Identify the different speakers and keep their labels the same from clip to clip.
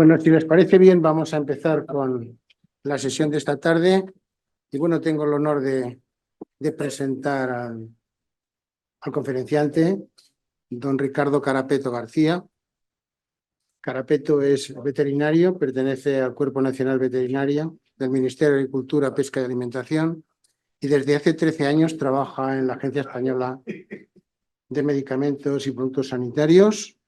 Speaker 1: Bueno, si les parece bien, vamos a empezar con la sesión de esta tarde. Y bueno, tengo el honor de presentar al conferenciante, don Ricardo Carapeto García. Carapeto es veterinario, pertenece al Cuerpo Nacional Veterinario del Ministerio de Agricultura, Pesca y Alimentación y desde hace 13 años trabaja en la Agencia Española de Medicamentos y Productos Sanitarios.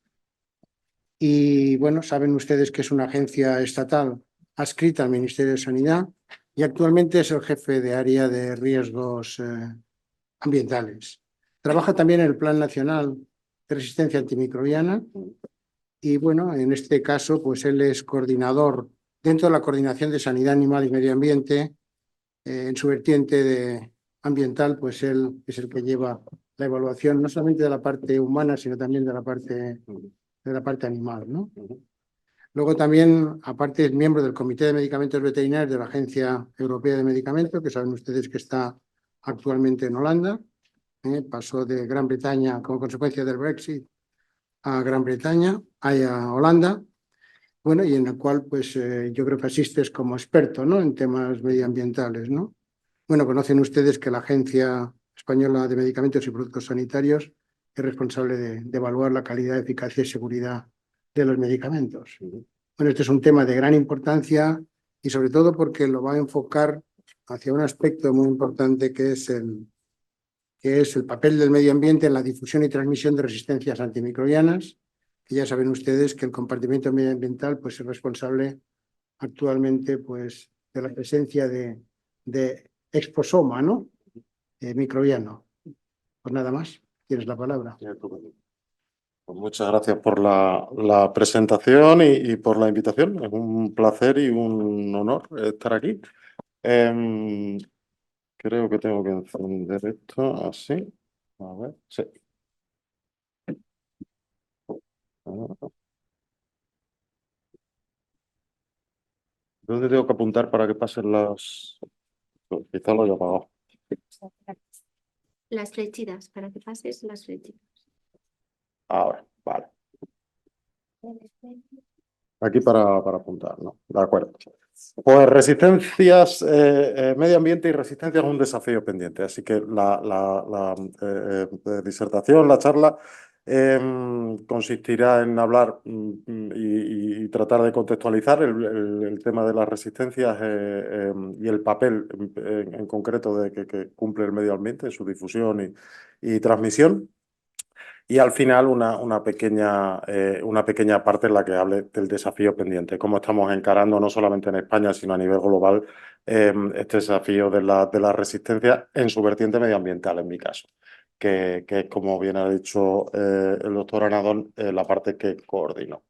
Speaker 1: Y bueno, saben ustedes que es una agencia estatal adscrita al Ministerio de Sanidad y actualmente es el jefe de área de riesgos ambientales. Trabaja también en el Plan Nacional de Resistencia Antimicrobiana y bueno, en este caso pues él es coordinador dentro de la Coordinación de Sanidad Animal y Medio Ambiente. En su vertiente ambiental pues él es el que lleva la evaluación no solamente de la parte humana sino también de la parte animal, ¿no? Luego también, aparte, es miembro del Comité de Medicamentos Veterinarios de la Agencia Europea de Medicamentos, que saben ustedes que está actualmente en Holanda. Pasó de Gran Bretaña como consecuencia del Brexit a Gran Bretaña, a Holanda. Bueno, y en el cual pues yo creo que asistes como experto, ¿no?, en temas medioambientales, ¿no? Bueno, conocen ustedes que la Agencia Española de Medicamentos y Productos Sanitarios es responsable de evaluar la calidad, eficacia y seguridad de los medicamentos. Bueno, este es un tema de gran importancia y sobre todo porque lo va a enfocar hacia un aspecto muy importante que es el papel del medio ambiente en la difusión y transmisión de resistencias antimicrobianas, que ya saben ustedes que el compartimento medioambiental pues, es responsable actualmente pues, de la presencia de exposoma, ¿no?, microbiano. Pues nada más, tienes la palabra.
Speaker 2: Pues muchas gracias por la presentación y por la invitación. Es un placer y un honor estar aquí. Creo que tengo que encender esto así. A ver, sí. ¿Dónde tengo que apuntar para que pasen las...? Quizá lo he apagado.
Speaker 3: Las flechitas, para que pases las flechitas.
Speaker 2: Ahora, vale. Aquí para apuntar, ¿no? De acuerdo. Pues resistencias, medio ambiente y resistencia es un desafío pendiente. Así que la disertación, la charla, consistirá en hablar y tratar de contextualizar el tema de las resistencias y el papel en concreto que cumple el medio ambiente en su difusión y transmisión. Y al final una pequeña parte en la que hable del desafío pendiente, cómo estamos encarando no solamente en España, sino a nivel global, este desafío de la resistencia en su vertiente medioambiental, en mi caso, que es, como bien ha dicho el doctor Anadón, la parte que coordino.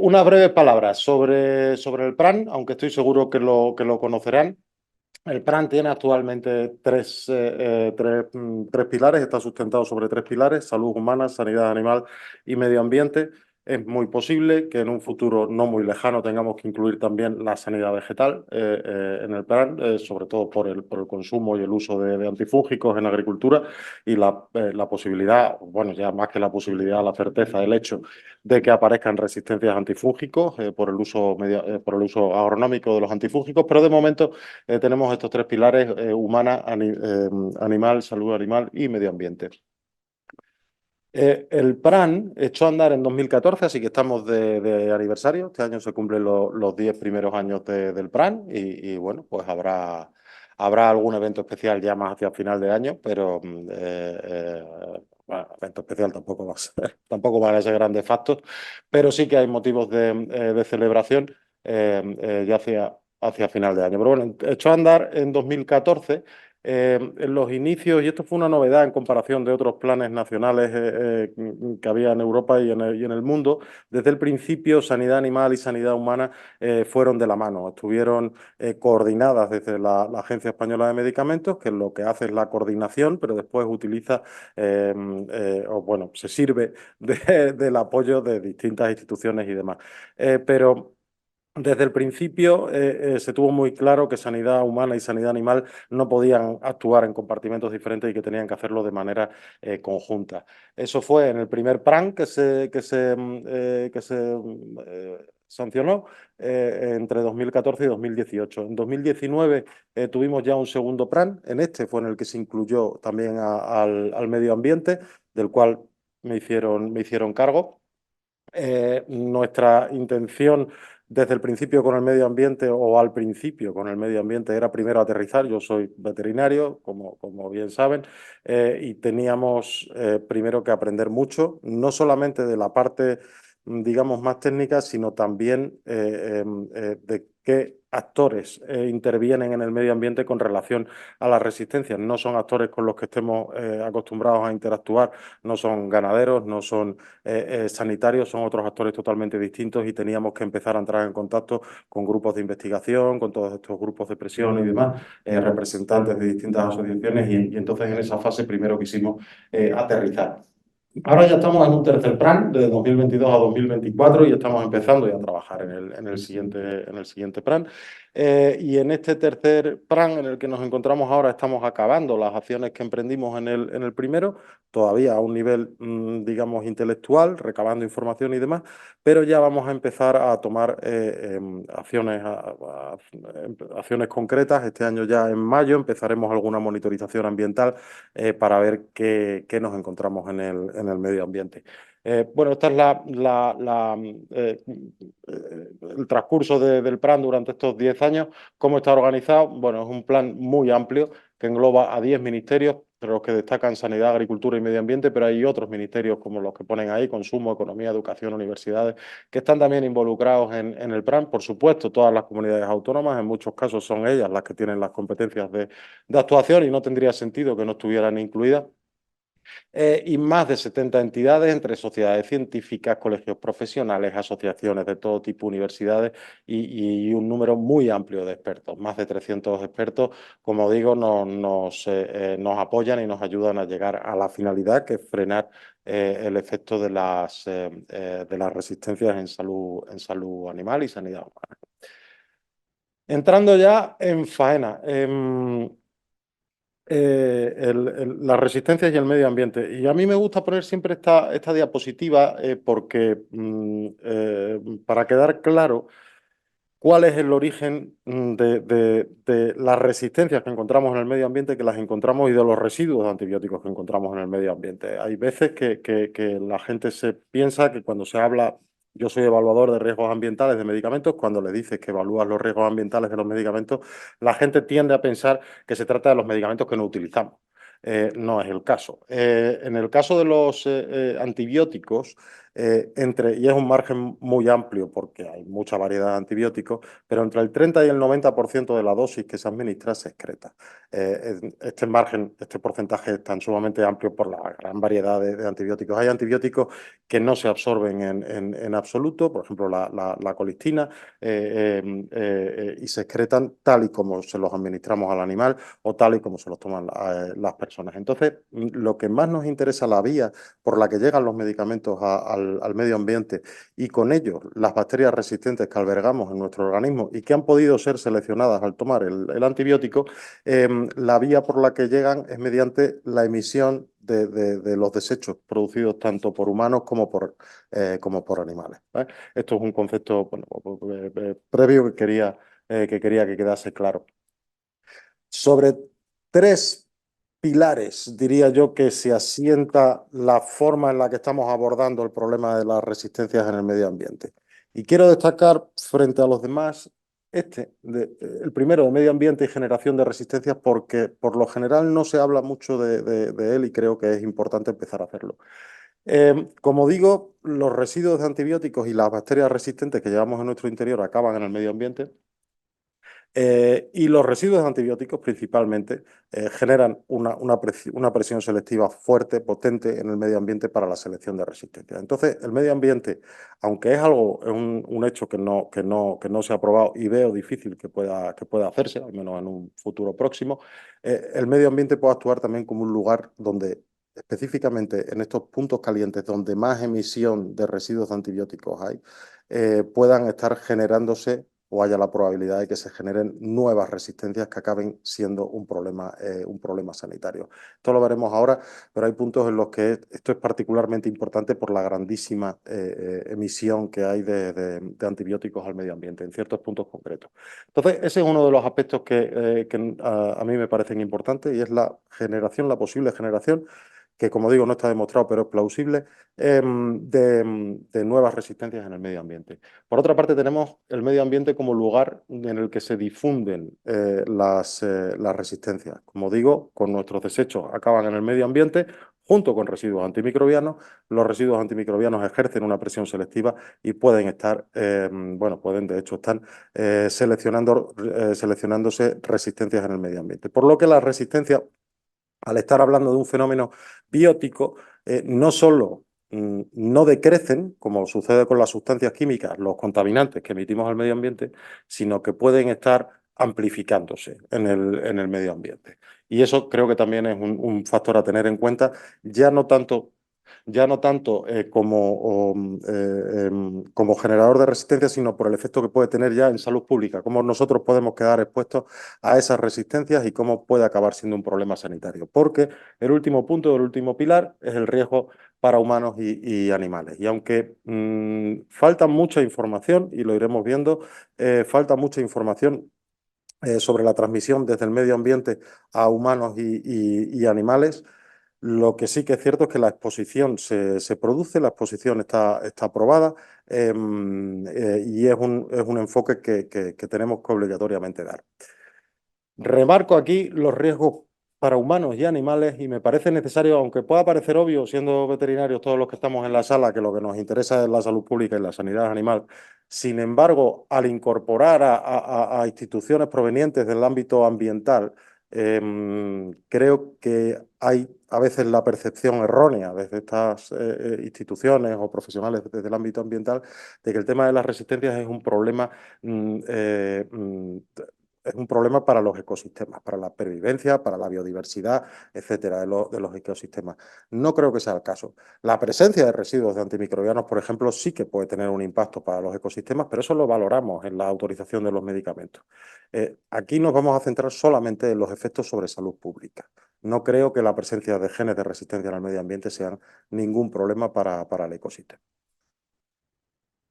Speaker 2: Unas breves palabras sobre el PRAN, aunque estoy seguro que lo conocerán. El PRAN tiene actualmente tres pilares, está sustentado sobre tres pilares: salud humana, sanidad animal y medio ambiente. Es muy posible que en un futuro no muy lejano tengamos que incluir también la sanidad vegetal en el PRAN, sobre todo por el consumo y el uso de antifúngicos en la agricultura y la posibilidad, bueno, ya más que la posibilidad, la certeza, el hecho de que aparezcan resistencias a antifúngicos por el uso agronómico de los antifúngicos, pero de momento tenemos estos tres pilares: humana, animal, salud animal y medio ambiente. El PRAN echó a andar en 2014, así que estamos de aniversario. Este año se cumplen los 10 primeros años del PRAN y bueno, pues habrá algún evento especial ya más hacia el final de año, pero bueno, evento especial tampoco va a ser, tampoco van a ser grandes factos, pero sí que hay motivos de celebración ya hacia final de año. Pero bueno, echó a andar en 2014. En los inicios, y esto fue una novedad en comparación de otros planes nacionales que había en Europa y en el mundo, desde el principio sanidad animal y sanidad humana fueron de la mano, estuvieron coordinadas desde la Agencia Española de Medicamentos, que lo que hace es la coordinación, pero después utiliza, o bueno, se sirve del apoyo de distintas instituciones y demás. Pero desde el principio se tuvo muy claro que sanidad humana y sanidad animal no podían actuar en compartimentos diferentes y que tenían que hacerlo de manera conjunta. Eso fue en el primer PRAN que se sancionó entre 2014 y 2018. En 2019 tuvimos ya un segundo plan, en este fue en el que se incluyó también al medio ambiente, del cual me hicieron cargo. Nuestra intención desde el principio con el medio ambiente o al principio con el medio ambiente era primero aterrizar. Yo soy veterinario, como bien saben, y teníamos primero que aprender mucho, no solamente de la parte, digamos, más técnica, sino también de qué actores intervienen en el medio ambiente con relación a las resistencias. No son actores con los que estemos acostumbrados a interactuar, no son ganaderos, no son sanitarios, son otros actores totalmente distintos y teníamos que empezar a entrar en contacto con grupos de investigación, con todos estos grupos de presión y demás, representantes de distintas asociaciones y entonces en esa fase primero quisimos aterrizar. Ahora ya estamos en un tercer plan, de 2022 a 2024, y estamos empezando ya a trabajar en el siguiente plan. Y en este tercer plan en el que nos encontramos ahora estamos acabando las acciones que emprendimos en el primero, todavía a un nivel, digamos, intelectual, recabando información y demás, pero ya vamos a empezar a tomar acciones concretas. Este año ya en mayo empezaremos alguna monitorización ambiental para ver qué nos encontramos en el medio ambiente. Bueno, esta es el transcurso del plan durante estos 10 años. ¿Cómo está organizado? Bueno, es un plan muy amplio que engloba a 10 ministerios, entre los que destacan Sanidad, Agricultura y Medio Ambiente, pero hay otros ministerios como los que ponen ahí, Consumo, Economía, Educación, Universidades, que están también involucrados en el plan. Por supuesto, todas las comunidades autónomas, en muchos casos son ellas las que tienen las competencias de actuación y no tendría sentido que no estuvieran incluidas. Y más de 70 entidades entre sociedades científicas, colegios profesionales, asociaciones de todo tipo, universidades y un número muy amplio de expertos. Más de 300 expertos, como digo, nos apoyan y nos ayudan a llegar a la finalidad, que es frenar el efecto de las resistencias en salud animal y sanidad humana. Entrando ya en faena. Las resistencias y el medio ambiente. Y a mí me gusta poner siempre esta diapositiva porque para quedar claro cuál es el origen de las resistencias que encontramos en el medio ambiente, que las encontramos, y de los residuos de antibióticos que encontramos en el medio ambiente. Hay veces que la gente se piensa que cuando se habla... Yo soy evaluador de riesgos ambientales de medicamentos. Cuando le dices que evalúas los riesgos ambientales de los medicamentos, la gente tiende a pensar que se trata de los medicamentos que no utilizamos. No es el caso. En el caso de los antibióticos, y es un margen muy amplio porque hay mucha variedad de antibióticos, pero entre el 30 y el 90% de la dosis que se administra se excreta. Este porcentaje es tan sumamente amplio por la gran variedad de antibióticos. Hay antibióticos que no se absorben en absoluto, por ejemplo la colistina, y se excretan tal y como se los administramos al animal o tal y como se los toman las personas. Entonces, lo que más nos interesa, la vía por la que llegan los medicamentos al medio ambiente y con ellos las bacterias resistentes que albergamos en nuestro organismo y que han podido ser seleccionadas al tomar el antibiótico, la vía por la que llegan es mediante la emisión de los desechos producidos tanto por humanos como por animales, ¿vale? Esto es un concepto previo que quería que quedase claro. Sobre 3 pilares, diría yo, que se asienta la forma en la que estamos abordando el problema de las resistencias en el medio ambiente. Y quiero destacar frente a los demás el primero, de medio ambiente y generación de resistencias, porque por lo general no se habla mucho de él y creo que es importante empezar a hacerlo. Como digo, los residuos de antibióticos y las bacterias resistentes que llevamos en nuestro interior acaban en el medio ambiente. Y los residuos de antibióticos principalmente generan una presión selectiva fuerte, potente en el medio ambiente para la selección de resistencia. Entonces, el medio ambiente, aunque es un hecho que no se ha probado y veo difícil que pueda hacerse, al menos en un futuro próximo, el medio ambiente puede actuar también como un lugar donde, específicamente en estos puntos calientes donde más emisión de residuos de antibióticos hay, puedan estar generándose o haya la probabilidad de que se generen nuevas resistencias que acaben siendo un problema sanitario. Esto lo veremos ahora, pero hay puntos en los que esto es particularmente importante por la grandísima emisión que hay de antibióticos al medio ambiente en ciertos puntos concretos. Entonces, ese es uno de los aspectos que a mí me parecen importantes, y es la posible generación, que como digo no está demostrado, pero es plausible, de nuevas resistencias en el medio ambiente. Por otra parte, tenemos el medio ambiente como lugar en el que se difunden las resistencias. Como digo, con nuestros desechos acaban en el medio ambiente junto con residuos antimicrobianos. Los residuos antimicrobianos ejercen una presión selectiva y pueden estar, de hecho, están seleccionándose resistencias en el medio ambiente. Por lo que la resistencia, al estar hablando de un fenómeno biótico, no solo no decrecen, como sucede con las sustancias químicas, los contaminantes que emitimos al medio ambiente, sino que pueden estar amplificándose en el medio ambiente. Y eso creo que también es un factor a tener en cuenta, ya no tanto como generador de resistencia, sino por el efecto que puede tener ya en salud pública, cómo nosotros podemos quedar expuestos a esas resistencias y cómo puede acabar siendo un problema sanitario. Porque el último punto, el último pilar, es el riesgo para humanos y animales. Y aunque falta mucha información, y lo iremos viendo, falta mucha información sobre la transmisión desde el medio ambiente a humanos y animales. Lo que sí que es cierto es que la exposición se produce, la exposición está aprobada, y es un enfoque que tenemos que obligatoriamente dar. Remarco aquí los riesgos para humanos y animales, y me parece necesario, aunque pueda parecer obvio, siendo veterinarios todos los que estamos en la sala, que lo que nos interesa es la salud pública y la sanidad animal. Sin embargo, al incorporar a instituciones provenientes del ámbito ambiental, creo que hay a veces la percepción errónea desde estas instituciones o profesionales desde el ámbito ambiental de que el tema de las resistencias es un problema para los ecosistemas, para la pervivencia, para la biodiversidad, etcétera, de los ecosistemas. No creo que sea el caso. La presencia de residuos de antimicrobianos, por ejemplo, sí que puede tener un impacto para los ecosistemas, pero eso lo valoramos en la autorización de los medicamentos. Aquí nos vamos a centrar solamente en los efectos sobre salud pública. No creo que la presencia de genes de resistencia en el medio ambiente sean ningún problema para el ecosistema.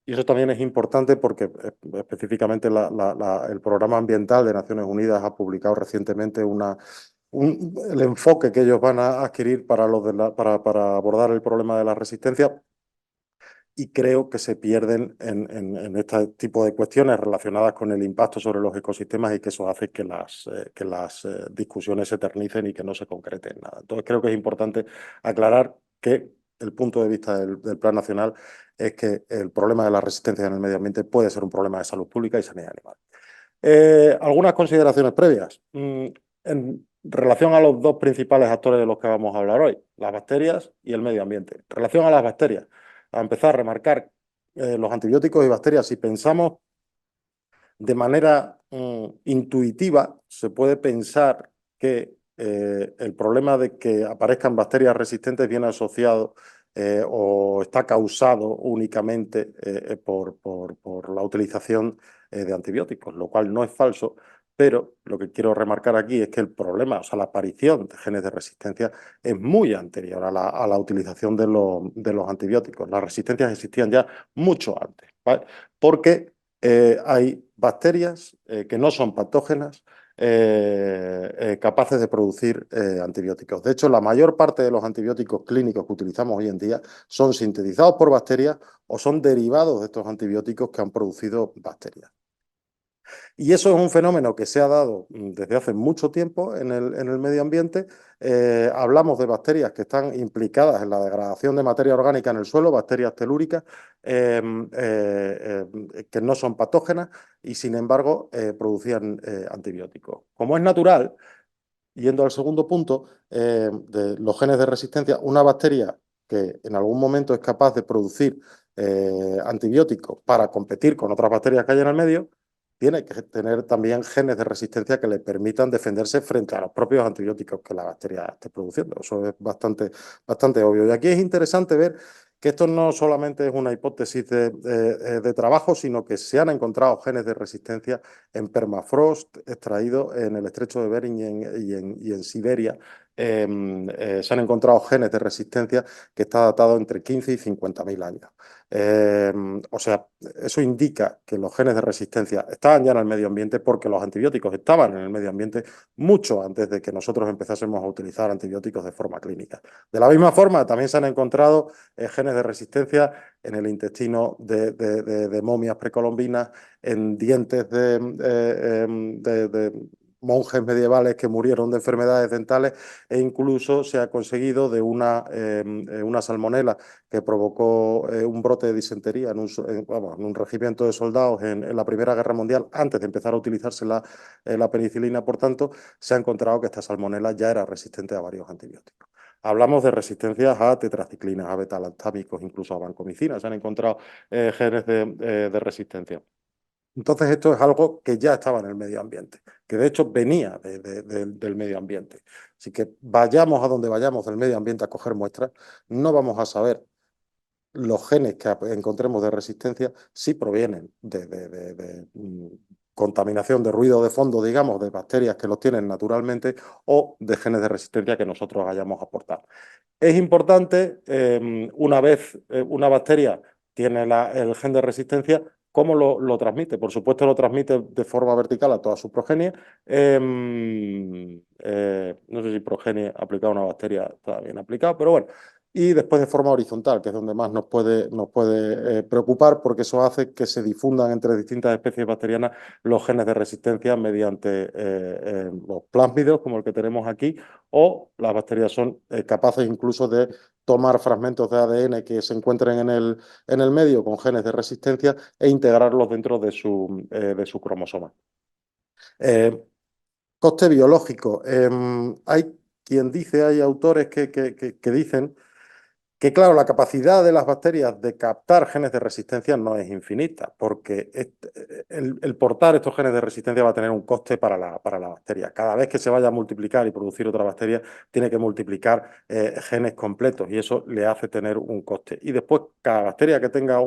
Speaker 2: Y eso también es importante porque específicamente el Programa Ambiental de Naciones Unidas ha publicado recientemente el enfoque que ellos van a adquirir para abordar el problema de la resistencia, y creo que se pierden en este tipo de cuestiones relacionadas con el impacto sobre los ecosistemas, y que eso hace que las discusiones se eternicen y que no se concreten nada. Entonces creo que es importante aclarar que el punto de vista del Plan Nacional es que el problema de la resistencia en el medio ambiente puede ser un problema de salud pública y sanidad animal. Algunas consideraciones previas en relación a los dos principales actores de los que vamos a hablar hoy, las bacterias y el medio ambiente. En relación a las bacterias, a empezar a remarcar los antibióticos y bacterias. Si pensamos de manera intuitiva, se puede pensar que el problema de que aparezcan bacterias resistentes viene asociado o está causado únicamente por la utilización de antibióticos, lo cual no es falso. Pero lo que quiero remarcar aquí es que el problema, o sea, la aparición de genes de resistencia es muy anterior a la utilización de los antibióticos. Las resistencias existían ya mucho antes, ¿vale? Porque hay bacterias que no son patógenas, capaces de producir antibióticos. De hecho, la mayor parte de los antibióticos clínicos que utilizamos hoy en día son sintetizados por bacterias o son derivados de estos antibióticos que han producido bacterias. Y eso es un fenómeno que se ha dado desde hace mucho tiempo en el medio ambiente. Hablamos de bacterias que están implicadas en la degradación de materia orgánica en el suelo, bacterias telúricas, que no son patógenas y sin embargo producían antibióticos. Como es natural, yendo al segundo punto, de los genes de resistencia, una bacteria que en algún momento es capaz de producir antibióticos para competir con otras bacterias que hay en el medio, tiene que tener también genes de resistencia que le permitan defenderse frente a los propios antibióticos que la bacteria esté produciendo. Eso es bastante obvio. Y aquí es interesante ver que esto no solamente es una hipótesis de trabajo, sino que se han encontrado genes de resistencia en permafrost extraídos en el estrecho de Bering y en Siberia. Se han encontrado genes de resistencia que está datado entre 15 y 50.000 años. O sea, eso indica que los genes de resistencia estaban ya en el medio ambiente porque los antibióticos estaban en el medio ambiente mucho antes de que nosotros empezásemos a utilizar antibióticos de forma clínica. De la misma forma, también se han encontrado genes de resistencia en el intestino de momias precolombinas, en dientes de monjes medievales que murieron de enfermedades dentales, e incluso se ha conseguido de una salmonela que provocó un brote de disentería en un regimiento de soldados en la Primera Guerra Mundial, antes de empezar a utilizarse la penicilina. Por tanto, se ha encontrado que esta salmonela ya era resistente a varios antibióticos. Hablamos de resistencias a tetraciclinas, a beta-lactámicos, incluso a vancomicina. Se han encontrado genes de resistencia. Entonces, esto es algo que ya estaba en el medio ambiente, que de hecho venía del medio ambiente. Así que vayamos a donde vayamos del medio ambiente a coger muestras, no vamos a saber los genes que encontremos de resistencia si provienen de contaminación, de ruido de fondo, digamos, de bacterias que los tienen naturalmente, o de genes de resistencia que nosotros hayamos aportado. Es importante, una vez una bacteria tiene el gen de resistencia, ¿cómo lo transmite? Por supuesto, lo transmite de forma vertical a toda su progenie. No sé si progenie aplicada a una bacteria está bien aplicado, pero bueno. Y después de forma horizontal, que es donde más nos puede preocupar, porque eso hace que se difundan entre distintas especies bacterianas los genes de resistencia mediante los plásmidos, como el que tenemos aquí, o las bacterias son capaces incluso de tomar fragmentos de ADN que se encuentren en el medio con genes de resistencia e integrarlos dentro de su cromosoma. Coste biológico. Hay autores que dicen que, claro, la capacidad de las bacterias de captar genes de resistencia no es infinita, porque el portar estos genes de resistencia va a tener un coste para la bacteria. Cada vez que se vaya a multiplicar y producir otra bacteria, tiene que multiplicar genes completos, y eso le hace tener un coste. Y después, cada bacteria que tenga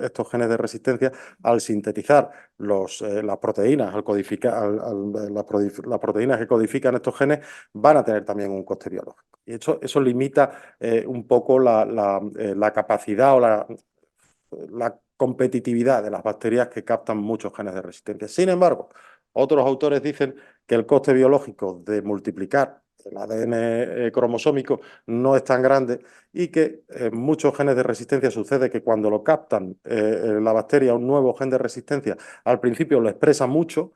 Speaker 2: estos genes de resistencia, al sintetizar las proteínas, al codificar las proteínas que codifican estos genes, van a tener también un coste biológico. Y eso limita un poco la capacidad o la competitividad de las bacterias que captan muchos genes de resistencia. Sin embargo, otros autores dicen que el coste biológico de multiplicar el ADN cromosómico no es tan grande, y que muchos genes de resistencia sucede que cuando lo captan la bacteria, un nuevo gen de resistencia, al principio lo expresa mucho,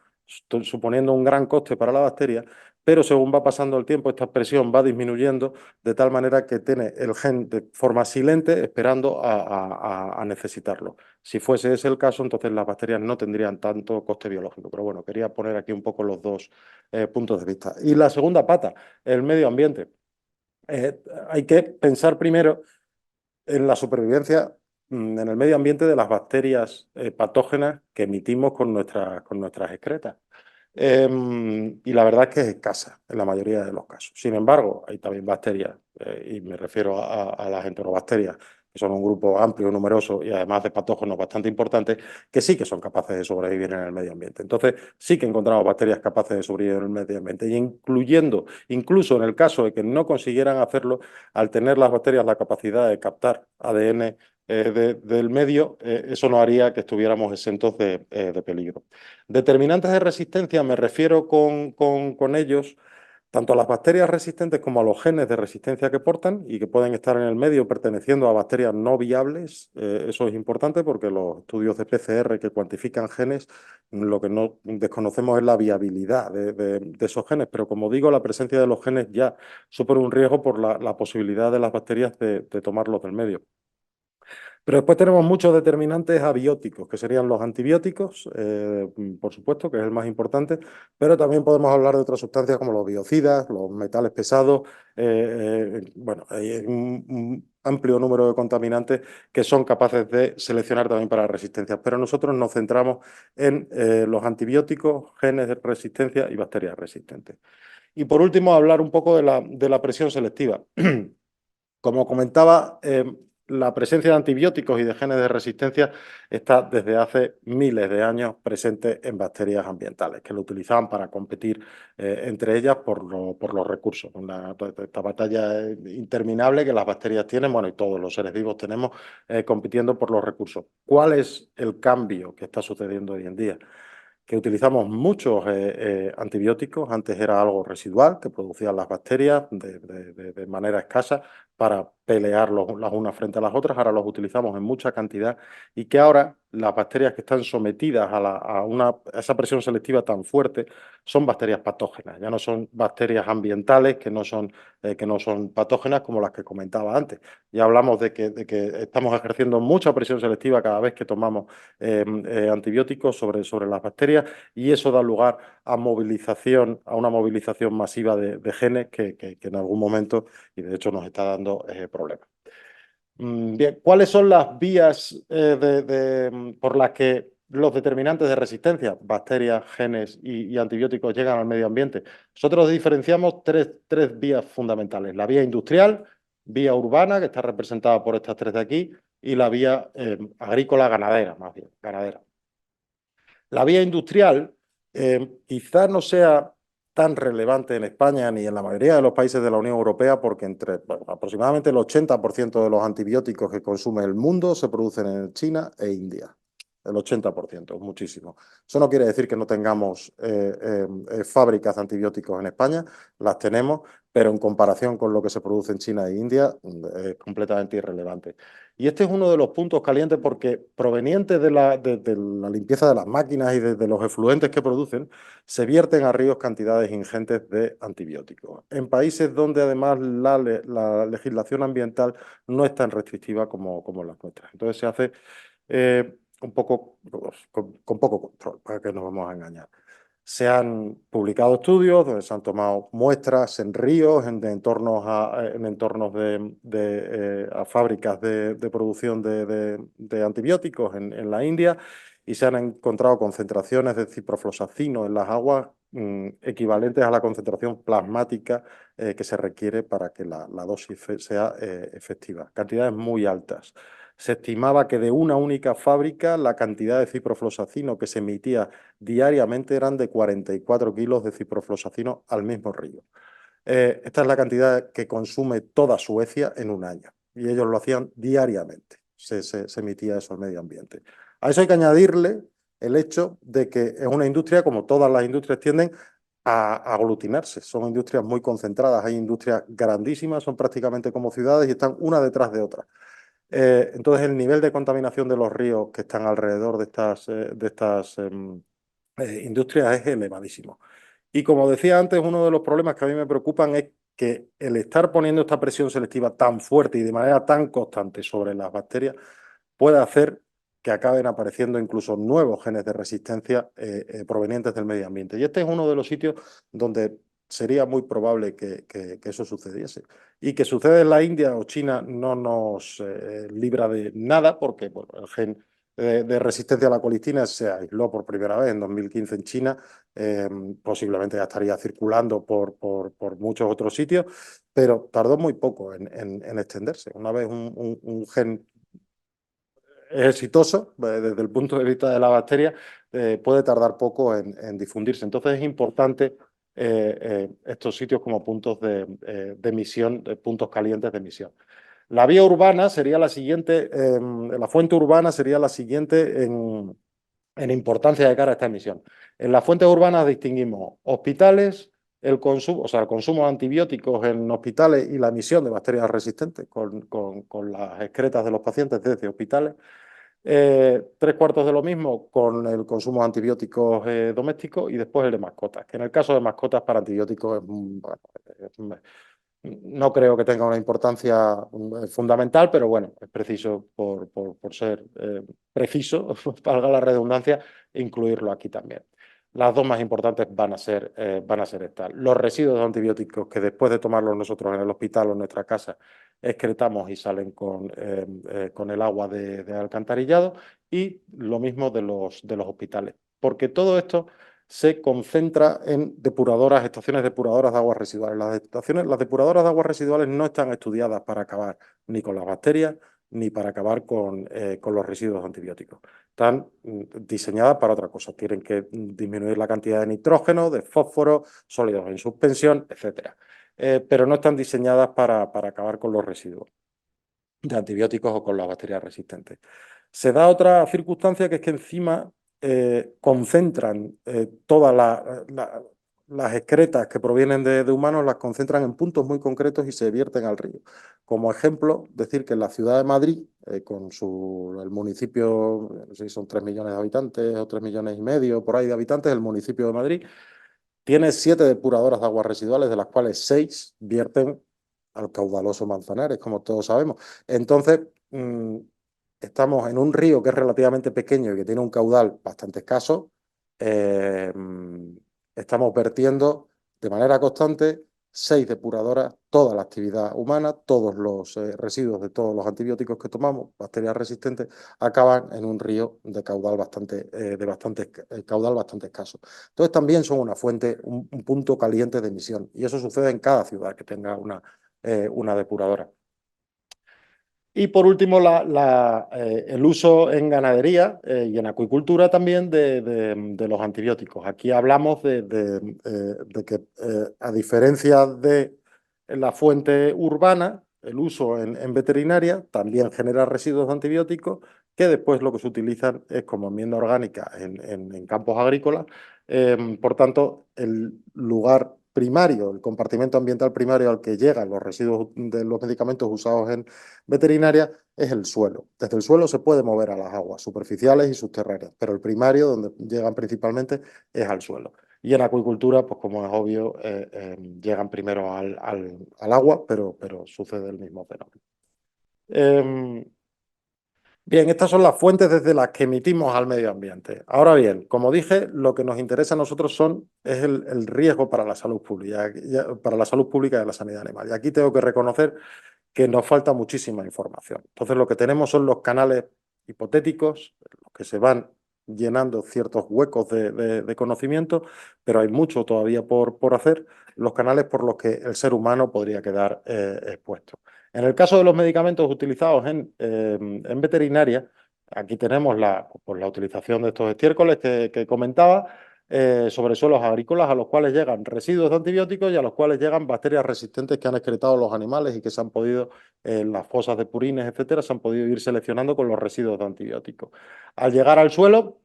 Speaker 2: suponiendo un gran coste para la bacteria, pero según va pasando el tiempo, esta expresión va disminuyendo de tal manera que tiene el gen de forma silente esperando a necesitarlo. Si fuese ese el caso, entonces las bacterias no tendrían tanto coste biológico. Pero bueno, quería poner aquí un poco los dos puntos de vista. Y la segunda pata, el medio ambiente. Hay que pensar primero en la supervivencia en el medio ambiente de las bacterias patógenas que emitimos con nuestras excretas. Y la verdad es que es escasa en la mayoría de los casos. Sin embargo, hay también bacterias, y me refiero a las enterobacterias, que son un grupo amplio, numeroso y además de patógenos bastante importantes, que sí que son capaces de sobrevivir en el medio ambiente. Entonces, sí que encontramos bacterias capaces de sobrevivir en el medio ambiente, y incluso en el caso de que no consiguieran hacerlo, al tener las bacterias la capacidad de captar ADN del medio, eso no haría que estuviéramos exentos de peligro. Determinantes de resistencia, me refiero con ellos tanto a las bacterias resistentes como a los genes de resistencia que portan y que pueden estar en el medio perteneciendo a bacterias no viables. Eso es importante porque los estudios de PCR que cuantifican genes, lo que no desconocemos es la viabilidad de esos genes, pero como digo, la presencia de los genes ya supone un riesgo por la posibilidad de las bacterias de tomarlos del medio. Pero después tenemos muchos determinantes abióticos, que serían los antibióticos, por supuesto, que es el más importante, pero también podemos hablar de otras sustancias como los biocidas, los metales pesados. Bueno, hay un amplio número de contaminantes que son capaces de seleccionar también para resistencias, pero nosotros nos centramos en los antibióticos, genes de resistencia y bacterias resistentes. Y por último, hablar un poco de la presión selectiva. Como comentaba, la presencia de antibióticos y de genes de resistencia está desde hace miles de años presente en bacterias ambientales, que lo utilizaban para competir entre ellas por los recursos. Esta batalla interminable que las bacterias tienen, bueno, y todos los seres vivos tenemos compitiendo por los recursos. ¿Cuál es el cambio que está sucediendo hoy en día? Que utilizamos muchos antibióticos. Antes era algo residual que producían las bacterias de manera escasa para pelear las unas frente a las otras. Ahora los utilizamos en mucha cantidad y que ahora las bacterias que están sometidas a esa presión selectiva tan fuerte son bacterias patógenas. Ya no son bacterias ambientales que no son patógenas como las que comentaba antes. Ya hablamos de que estamos ejerciendo mucha presión selectiva cada vez que tomamos antibióticos sobre las bacterias, y eso da lugar a una movilización masiva de genes que en algún momento, y de hecho nos está dando problemas. Bien, ¿cuáles son las vías por las que los determinantes de resistencia, bacterias, genes y antibióticos, llegan al medio ambiente? Nosotros diferenciamos tres vías fundamentales: la vía industrial, vía urbana, que está representada por estas tres de aquí, y la vía agrícola ganadera, más bien, ganadera. La vía industrial quizás no sea tan relevante en España ni en la mayoría de los países de la Unión Europea, porque aproximadamente el 80% de los antibióticos que consume el mundo se producen en China e India. El 80%, muchísimo. Eso no quiere decir que no tengamos fábricas de antibióticos en España, las tenemos, pero en comparación con lo que se produce en China e India es completamente irrelevante. Y este es uno de los puntos calientes porque, provenientes de la limpieza de las máquinas y de los efluentes que producen, se vierten a ríos cantidades ingentes de antibióticos. En países donde además la legislación ambiental no es tan restrictiva como las nuestras. Entonces se hace un poco con poco control, para que no vamos a engañar. Se han publicado estudios donde se han tomado muestras en ríos, en entornos a fábricas de producción de antibióticos en la India, y se han encontrado concentraciones de ciprofloxacino en las aguas equivalentes a la concentración plasmática que se requiere para que la dosis sea efectiva. Cantidades muy altas. Se estimaba que de una única fábrica la cantidad de ciprofloxacino que se emitía diariamente eran de 44 kilos de ciprofloxacino al mismo río. Esta es la cantidad que consume toda Suecia en un año, y ellos lo hacían diariamente. Se emitía eso al medio ambiente. A eso hay que añadirle el hecho de que es una industria, como todas las industrias tienden a aglutinarse. Son industrias muy concentradas, hay industrias grandísimas, son prácticamente como ciudades y están una detrás de otra. Entonces el nivel de contaminación de los ríos que están alrededor de estas industrias es elevadísimo. Y como decía antes, uno de los problemas que a mí me preocupan es que el estar poniendo esta presión selectiva tan fuerte y de manera tan constante sobre las bacterias puede hacer que acaben apareciendo incluso nuevos genes de resistencia provenientes del medio ambiente. Y este es uno de los sitios donde sería muy probable que eso sucediese. Y que sucede en la India o China no nos libra de nada, porque bueno, el gen de resistencia a la colistina se aisló por primera vez en 2015 en China. Posiblemente ya estaría circulando por muchos otros sitios, pero tardó muy poco en extenderse. Una vez un gen es exitoso desde el punto de vista de la bacteria, puede tardar poco en difundirse. Entonces es importante estos sitios como puntos de emisión, puntos calientes de emisión. La vía urbana sería la siguiente, la fuente urbana sería la siguiente en importancia de cara a esta emisión. En las fuentes urbanas distinguimos hospitales, el consumo de antibióticos en hospitales y la emisión de bacterias resistentes con las excretas de los pacientes desde hospitales. 3/4 de lo mismo con el consumo de antibióticos domésticos, y después el de mascotas, que en el caso de mascotas para antibióticos no creo que tenga una importancia fundamental, van bueno, es preciso, por ser preciso, valga la redundancia, incluirlo aquí también. Las dos más importantes van a ser estas. Los residuos de antibióticos que después de tomarlos nosotros en el hospital o en nuestra casa excretamos y salen con el agua de alcantarillado, y lo mismo de los hospitales. Porque todo esto se concentra en estaciones depuradoras de aguas residuales. Las depuradoras de aguas residuales no están estudiadas para acabar ni con las bacterias, ni para acabar con los residuos antibióticos. Están diseñadas para otra cosa. Tienen que disminuir la cantidad de nitrógeno, de fósforo, sólidos en suspensión, etcétera. Pero no están diseñadas para acabar con los residuos de antibióticos o con las bacterias resistentes. Se da otra circunstancia, que es que encima concentran todas las excretas que provienen de humanos, las concentran en puntos muy concretos y se vierten al río. Como ejemplo, decir que en la ciudad de Madrid, con el municipio, no sé si son 3 millones de habitantes o 3 millones y medio por ahí de habitantes, el municipio de Madrid tiene 7 depuradoras de aguas residuales, de las cuales 6 vierten al caudaloso Manzanares, como todos sabemos. Entonces, estamos en un río que es relativamente pequeño y que tiene un caudal bastante escaso. Estamos vertiendo de manera constante 6 depuradoras, toda la actividad humana, todos los residuos de todos los antibióticos que tomamos, bacterias resistentes, acaban en un río de caudal bastante escaso. Entonces también son una fuente, un punto caliente de emisión, y eso sucede en cada ciudad que tenga una depuradora. Y por último, el uso en ganadería y en acuicultura también de los antibióticos. Aquí hablamos de que, a diferencia de la fuente urbana, el uso en veterinaria también genera residuos de antibióticos que después lo que se utilizan es como enmienda orgánica en campos agrícolas. Por tanto, el lugar primario, el compartimento ambiental primario al que llegan los residuos de los medicamentos usados en veterinaria es el suelo. Desde el suelo se puede mover a las aguas superficiales y subterráneas, pero el primario, donde llegan principalmente, es al suelo. Y en acuicultura, pues como es obvio, llegan primero al agua, pero sucede el mismo fenómeno. Bien, estas son las fuentes desde las que emitimos al medio ambiente. Ahora bien, como dije, lo que nos interesa a nosotros es el riesgo para la salud pública, para la salud pública y la sanidad animal. Y aquí tengo que reconocer que nos falta muchísima información. Entonces, lo que tenemos son los canales hipotéticos, los que se van llenando ciertos huecos de conocimiento, pero hay mucho todavía por hacer, los canales por los que el ser humano podría quedar expuesto. En el caso de los medicamentos utilizados en veterinaria, aquí tenemos la utilización de estos estiércoles que comentaba, sobre suelos agrícolas a los cuales llegan residuos de antibióticos y a los cuales llegan bacterias resistentes que han excretado los animales y que se han podido, en las fosas de purines, etcétera, se han podido ir seleccionando con los residuos de antibióticos. Al llegar al suelo,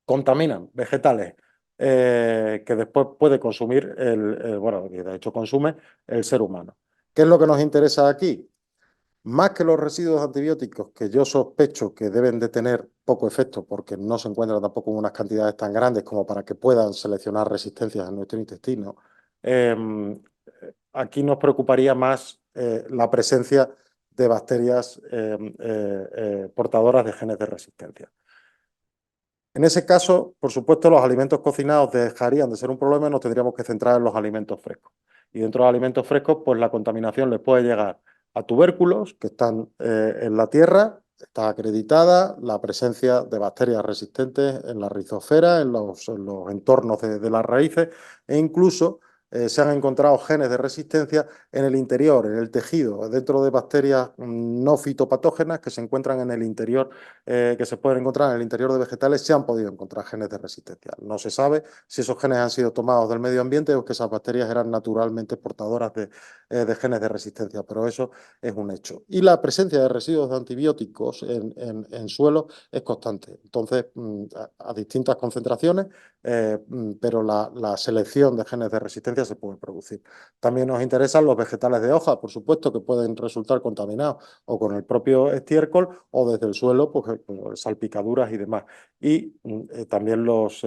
Speaker 2: contaminan vegetales que después puede consumir, bueno, de hecho consume el ser humano. ¿Qué es lo que nos interesa aquí? Más que los residuos antibióticos, que yo sospecho que deben de tener poco efecto porque no se encuentran tampoco en unas cantidades tan grandes como para que puedan seleccionar resistencias en nuestro intestino, aquí nos preocuparía más la presencia de bacterias portadoras de genes de resistencia. En ese caso, por supuesto, los alimentos cocinados dejarían de ser un problema y nos tendríamos que centrar en los alimentos frescos. Y dentro de los alimentos frescos, pues la contaminación les puede llegar a tubérculos que están en la tierra. Está acreditada la presencia de bacterias resistentes en la rizosfera, en los entornos de las raíces, e incluso se han encontrado genes de resistencia en el interior, en el tejido, dentro de bacterias no fitopatógenas que se encuentran en el interior, que se pueden encontrar en el interior de vegetales. Se han podido encontrar genes de resistencia. No se sabe si esos genes han sido tomados del medio ambiente o que esas bacterias eran naturalmente portadoras de genes de resistencia, pero eso es un hecho. Y la presencia de residuos de antibióticos en suelo es constante. Entonces, a distintas concentraciones, pero la selección de genes de resistencia se puede producir. También nos interesan los vegetales de hoja, por supuesto, que pueden resultar contaminados o con el propio estiércol o desde el suelo, pues salpicaduras y demás. Y también los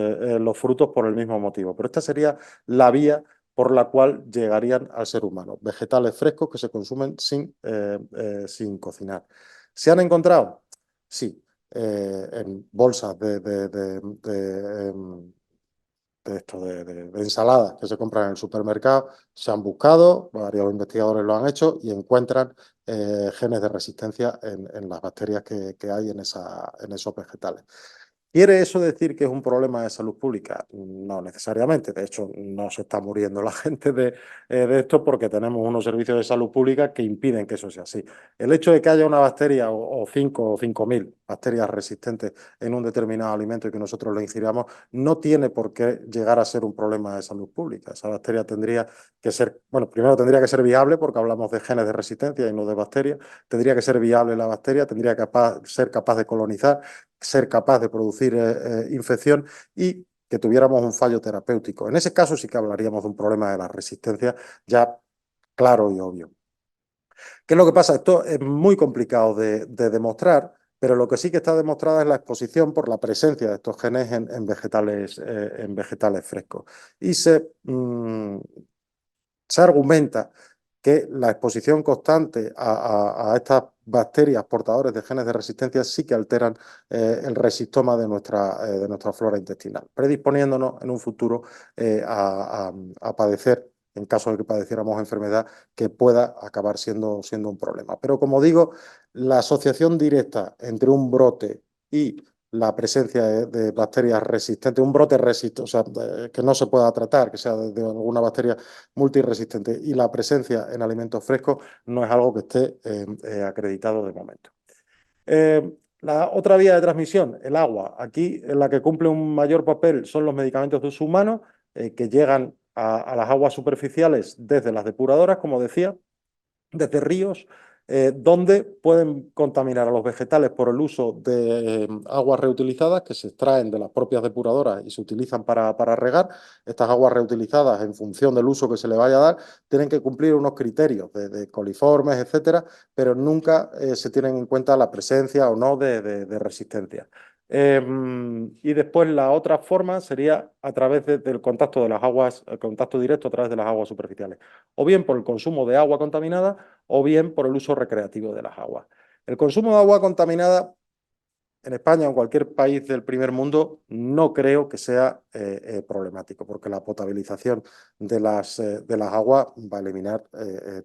Speaker 2: frutos por el mismo motivo. Pero esta sería la vía por la cual llegarían al ser humano. Vegetales frescos que se consumen sin cocinar. ¿Se han encontrado? Sí, en bolsas de ensaladas que se compran en el supermercado, se han buscado, varios investigadores lo han hecho y encuentran genes de resistencia en las bacterias que hay en esos vegetales. ¿Quiere eso decir que es un problema de salud pública? No necesariamente. De hecho, no se está muriendo la gente de esto porque tenemos unos servicios de salud pública que impiden que eso sea así. El hecho de que haya una bacteria o 5.000 bacterias resistentes en un determinado alimento y que nosotros lo ingiramos no tiene por qué llegar a ser un problema de salud pública. Esa bacteria tendría que ser, bueno, primero tendría que ser viable porque hablamos de genes de resistencia y no de bacterias. Tendría que ser viable la bacteria, tendría que ser capaz de colonizar, ser capaz de producir infección y que tuviéramos un fallo terapéutico. En ese caso sí que hablaríamos de un problema de la resistencia ya claro y obvio. ¿Qué es lo que pasa? Esto es muy complicado de demostrar, pero lo que sí que está demostrada es la exposición por la presencia de estos genes en vegetales frescos. Y se argumenta que la exposición constante a estas bacterias portadores de genes de resistencia sí que alteran el resistoma de nuestra flora intestinal, predisponiéndonos en un futuro a padecer, en caso de que padeciéramos enfermedad, que pueda acabar siendo un problema. Pero como digo, la asociación directa entre un brote y la presencia de bacterias resistentes, un brote resistente, o sea, que no se pueda tratar, que sea de alguna bacteria multiresistente, y la presencia en alimentos frescos no es algo que esté acreditado de momento. La otra vía de transmisión, el agua. Aquí en la que cumple un mayor papel son los medicamentos de uso humano que llegan a las aguas superficiales desde las depuradoras, como decía, desde ríos, donde pueden contaminar a los vegetales por el uso de aguas reutilizadas que se extraen de las propias depuradoras y se utilizan para regar. Estas aguas reutilizadas, en función del uso que se le vaya a dar, tienen que cumplir unos criterios de coliformes, etcétera, pero nunca se tienen en cuenta la presencia o no de resistencia. Y después la otra forma sería a través del contacto de las aguas, el contacto directo a través de las aguas superficiales, o bien por el consumo de agua contaminada o bien por el uso recreativo de las aguas. El consumo de agua contaminada en España o en cualquier país del primer mundo no creo que sea problemático, porque la potabilización de las aguas va a eliminar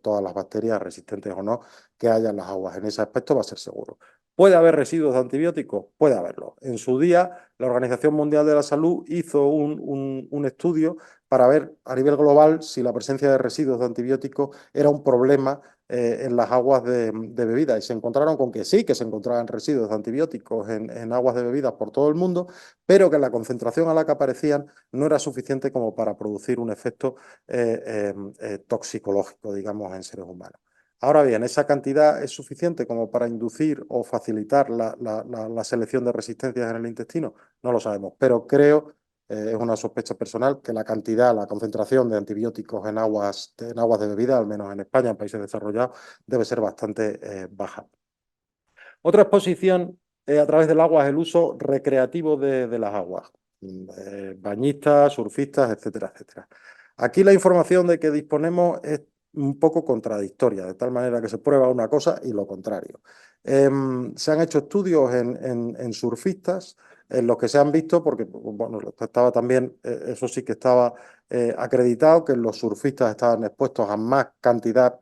Speaker 2: todas las bacterias resistentes o no que haya en las aguas. En ese aspecto va a ser seguro. ¿Puede haber residuos de antibióticos? Puede haberlo. En su día, la Organización Mundial de la Salud hizo un estudio para ver a nivel global si la presencia de residuos de antibióticos era un problema en las aguas de bebida, y se encontraron con que sí, que se encontraban residuos de antibióticos en aguas de bebida por todo el mundo, pero que la concentración a la que aparecían no era suficiente como para producir un efecto toxicológico, digamos, en seres humanos. Ahora bien, ¿esa cantidad es suficiente como para inducir o facilitar la selección de resistencias en el intestino? No lo sabemos, pero creo, es una sospecha personal, que la cantidad, la concentración de antibióticos en aguas de bebida, al menos en España, en países desarrollados, debe ser bastante baja. Otra exposición a través del agua es el uso recreativo de las aguas. Bañistas, surfistas, etcétera, etcétera. Aquí la información de que disponemos es un poco contradictoria, de tal manera que se prueba una cosa y lo contrario. Se han hecho estudios en surfistas en los que se han visto, porque bueno, estaba también, eso sí que estaba acreditado, que los surfistas estaban expuestos a más cantidad,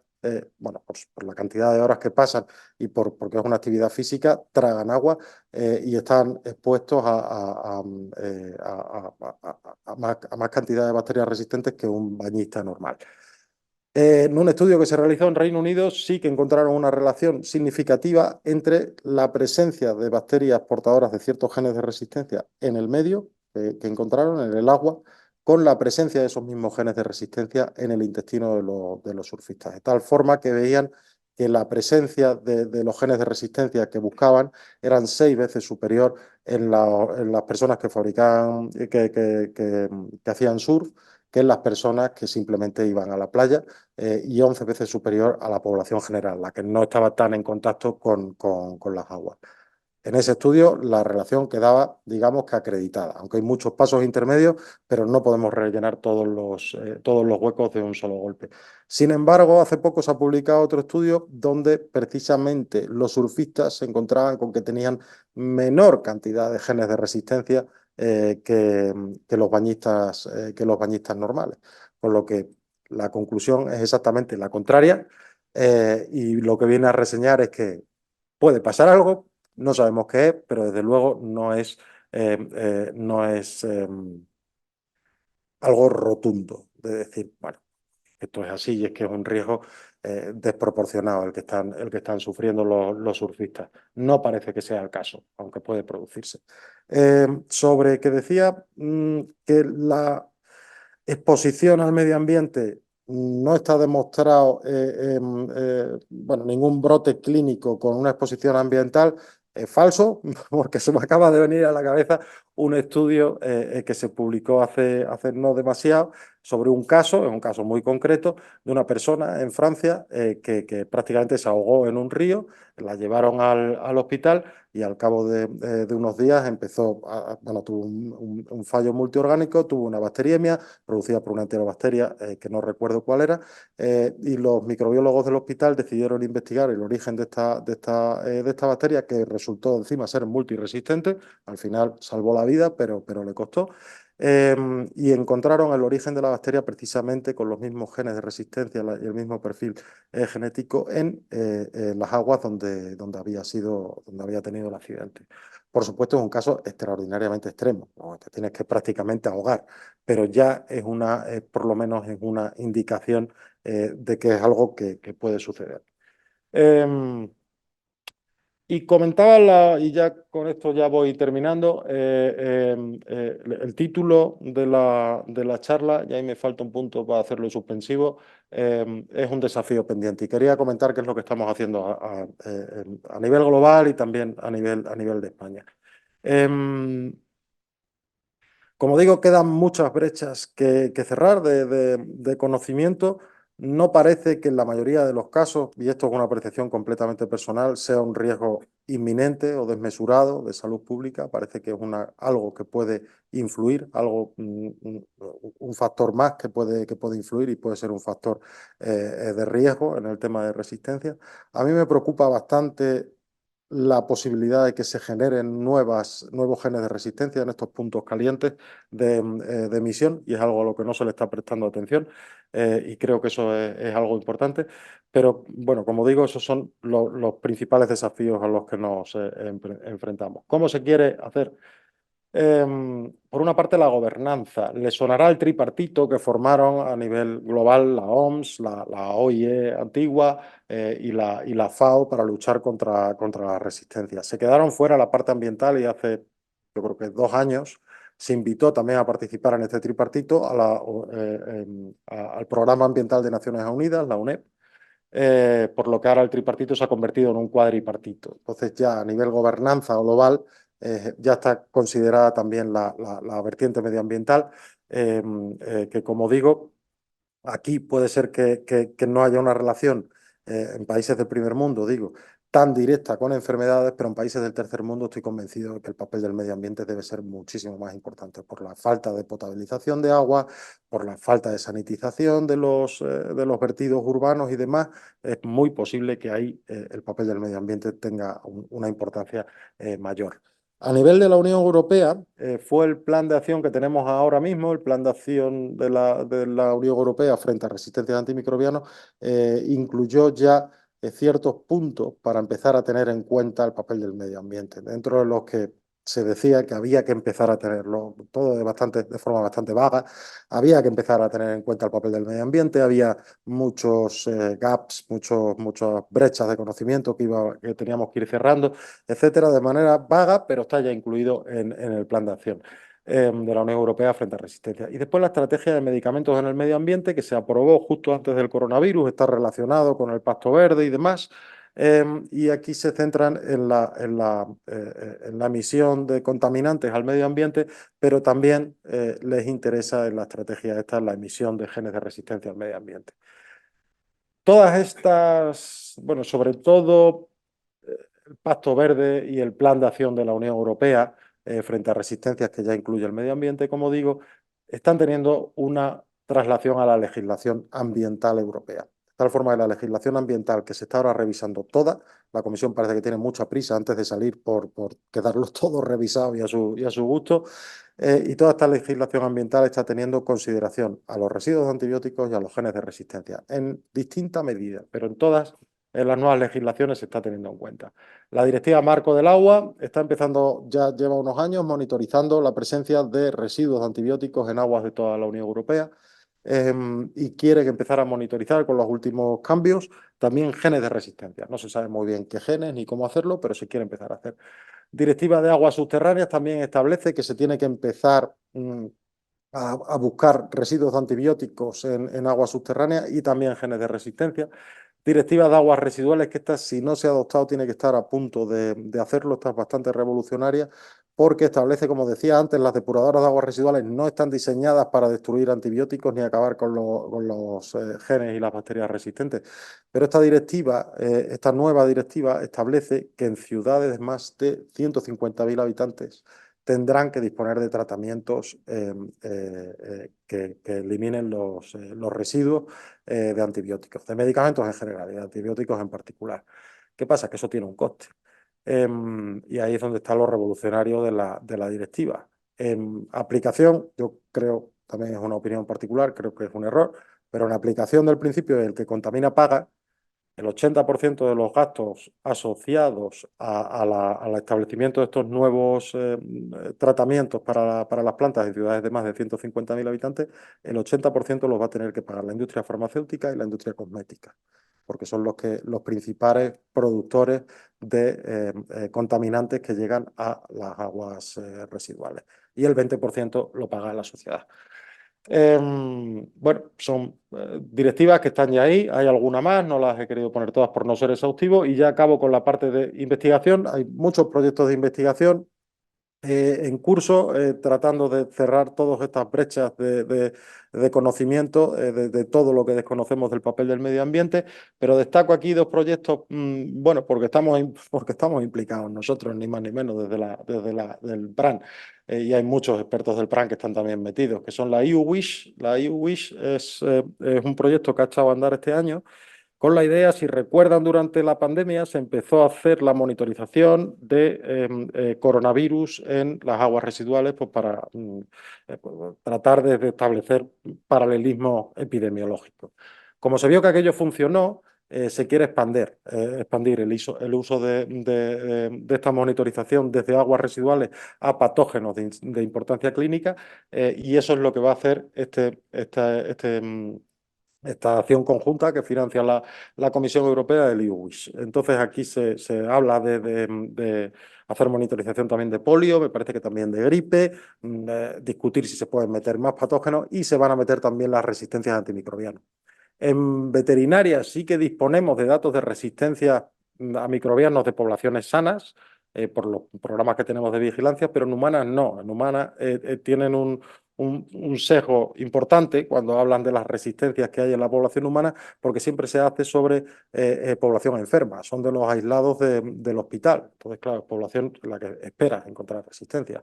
Speaker 2: bueno, por la cantidad de horas que pasan y porque es una actividad física, tragan agua y están expuestos a más cantidad de bacterias resistentes que un bañista normal. En un estudio que se realizó en Reino Unido sí que encontraron una relación significativa entre la presencia de bacterias portadoras de ciertos genes de resistencia en el medio que encontraron, en el agua, con la presencia de esos mismos genes de resistencia en el intestino de los surfistas. De tal forma que veían que la presencia de los genes de resistencia que buscaban eran 6 veces superior en las personas que fabricaban, que hacían surf, que en las personas que simplemente iban a la playa, y 11 veces superior a la población general, la que no estaba tan en contacto con las aguas. En ese estudio la relación quedaba, digamos, que acreditada, aunque hay muchos pasos intermedios, pero no podemos rellenar todos los huecos de un solo golpe. Sin embargo, hace poco se ha publicado otro estudio donde precisamente los surfistas se encontraban con que tenían menor cantidad de genes de resistencia que los bañistas normales, por lo que la conclusión es exactamente la contraria, y lo que viene a reseñar es que puede pasar algo. No sabemos qué es, pero desde luego no es no es algo rotundo de decir, bueno, esto es así y es que es un riesgo desproporcionado el que están sufriendo los surfistas. No parece que sea el caso, aunque puede producirse. Sobre que decía que la exposición al medio ambiente no está demostrado, bueno, ningún brote clínico con una exposición ambiental. Es falso, porque se me acaba de venir a la cabeza un estudio que se publicó hace no demasiado sobre un caso, es un caso muy concreto, de una persona en Francia que prácticamente se ahogó en un río, la llevaron al hospital y al cabo de unos días bueno, tuvo un fallo multiorgánico, tuvo una bacteriemia producida por una enterobacteria que no recuerdo cuál era, y los microbiólogos del hospital decidieron investigar el origen de esta bacteria, que resultó encima ser multiresistente. Al final salvó la vida, pero le costó. Y encontraron el origen de la bacteria precisamente con los mismos genes de resistencia y el mismo perfil genético en las aguas donde había tenido el accidente. Por supuesto, es un caso extraordinariamente extremo, ¿no? Te tienes que prácticamente ahogar, pero ya es por lo menos es una indicación de que es algo que puede suceder. Y comentaba, y ya con esto ya voy terminando, el título de la charla, y ahí me falta un punto para hacerlo suspensivo, es un desafío pendiente. Y quería comentar qué es lo que estamos haciendo a nivel global y también a nivel de España. Como digo, quedan muchas brechas que cerrar de conocimiento. No parece que en la mayoría de los casos, y esto es una apreciación completamente personal, sea un riesgo inminente o desmesurado de salud pública. Parece que es algo que puede influir, un factor más que puede influir y puede ser un factor de riesgo en el tema de resistencia. A mí me preocupa bastante la posibilidad de que se generen nuevos genes de resistencia en estos puntos calientes de emisión, y es algo a lo que no se le está prestando atención, y creo que eso es algo importante. Pero bueno, como digo, esos son los principales desafíos a los que nos enfrentamos. ¿Cómo se quiere hacer? Por una parte, la gobernanza. Le sonará el tripartito que formaron a nivel global la OMS, la OIE antigua y la FAO para luchar contra la resistencia. Se quedaron fuera la parte ambiental y hace, yo creo que 2 años, se invitó también a participar en este tripartito al Programa Ambiental de Naciones Unidas, la UNEP. Por lo que ahora el tripartito se ha convertido en un cuadripartito. Entonces ya a nivel gobernanza global ya está considerada también la vertiente medioambiental, que como digo, aquí puede ser que no haya una relación en países del primer mundo, digo, tan directa con enfermedades, pero en países del tercer mundo estoy convencido de que el papel del medio ambiente debe ser muchísimo más importante por la falta de potabilización de agua, por la falta de sanitización de los vertidos urbanos y demás. Es muy posible que ahí el papel del medio ambiente tenga una importancia mayor. A nivel de la Unión Europea, fue el plan de acción que tenemos ahora mismo, el plan de acción de la Unión Europea frente a resistencia a antimicrobianos, incluyó ya ciertos puntos para empezar a tener en cuenta el papel del medio ambiente, dentro de los que se decía que había que empezar a tenerlo, todo de forma bastante vaga. Había que empezar a tener en cuenta el papel del medio ambiente, había muchos gaps, muchas brechas de conocimiento que teníamos que ir cerrando, etcétera, de manera vaga, pero está ya incluido en el plan de acción de la Unión Europea frente a resistencia. Y después la estrategia de medicamentos en el medio ambiente, que se aprobó justo antes del coronavirus, está relacionado con el Pacto Verde y demás. Y aquí se centran en la emisión de contaminantes al medio ambiente, pero también les interesa en la estrategia esta la emisión de genes de resistencia al medio ambiente. Todas estas, bueno, sobre todo el Pacto Verde y el Plan de Acción de la Unión Europea frente a resistencias, que ya incluye el medio ambiente, como digo, están teniendo una traslación a la legislación ambiental europea. De tal forma que la legislación ambiental, que se está ahora revisando toda, la Comisión parece que tiene mucha prisa antes de salir por quedarlos todos revisados y a su gusto, y toda esta legislación ambiental está teniendo consideración a los residuos de antibióticos y a los genes de resistencia, en distinta medida, pero en todas en las nuevas legislaciones se está teniendo en cuenta. La Directiva Marco del Agua está empezando, ya lleva unos años, monitorizando la presencia de residuos de antibióticos en aguas de toda la Unión Europea y quiere empezar a monitorizar con los últimos cambios también genes de resistencia. No se sabe muy bien qué genes ni cómo hacerlo, pero se quiere empezar a hacer. Directiva de aguas subterráneas también establece que se tiene que empezar a buscar residuos de antibióticos en aguas subterráneas y también genes de resistencia. Directiva de aguas residuales, que esta, si no se ha adoptado, tiene que estar a punto de hacerlo. Esta es bastante revolucionaria porque establece, como decía antes, las depuradoras de aguas residuales no están diseñadas para destruir antibióticos ni acabar con los genes y las bacterias resistentes. Pero esta nueva directiva establece que en ciudades de más de 150.000 habitantes tendrán que disponer de tratamientos que eliminen los residuos de antibióticos, de medicamentos en general y de antibióticos en particular. ¿Qué pasa? Que eso tiene un coste. Y ahí es donde está lo revolucionario de la directiva. En aplicación, yo creo, también es una opinión particular, creo que es un error, pero en aplicación del principio el que contamina paga, el 80% de los gastos asociados al establecimiento de estos nuevos tratamientos para las plantas en ciudades de más de 150.000 habitantes, el 80% los va a tener que pagar la industria farmacéutica y la industria cosmética, porque son los principales productores de contaminantes que llegan a las aguas residuales. Y el 20% lo paga la sociedad. Bueno, son directivas que están ya ahí, hay alguna más, no las he querido poner todas por no ser exhaustivo y ya acabo con la parte de investigación. Hay muchos proyectos de investigación en curso, tratando de cerrar todas estas brechas de conocimiento de todo lo que desconocemos del papel del medio ambiente, pero destaco aquí dos proyectos, bueno, porque estamos implicados nosotros, ni más ni menos, del PRAN, y hay muchos expertos del PRAN que están también metidos, que son la EU-WISH. La EU-WISH es un proyecto que ha echado a andar este año, con la idea, si recuerdan, durante la pandemia se empezó a hacer la monitorización de coronavirus en las aguas residuales pues para tratar de establecer paralelismo epidemiológico. Como se vio que aquello funcionó, se quiere expandir el uso de esta monitorización desde aguas residuales a patógenos de importancia clínica y eso es lo que va a hacer esta acción conjunta que financia la Comisión Europea del EU-WISH. Entonces aquí se habla de hacer monitorización también de polio, me parece que también de gripe, discutir si se pueden meter más patógenos y se van a meter también las resistencias antimicrobianas. En veterinaria sí que disponemos de datos de resistencia a microbianos de poblaciones sanas, por los programas que tenemos de vigilancia, pero en humanas no. En humanas tienen un sesgo importante cuando hablan de las resistencias que hay en la población humana, porque siempre se hace sobre población enferma, son de los aislados del hospital. Entonces, claro, población en la que espera encontrar resistencia.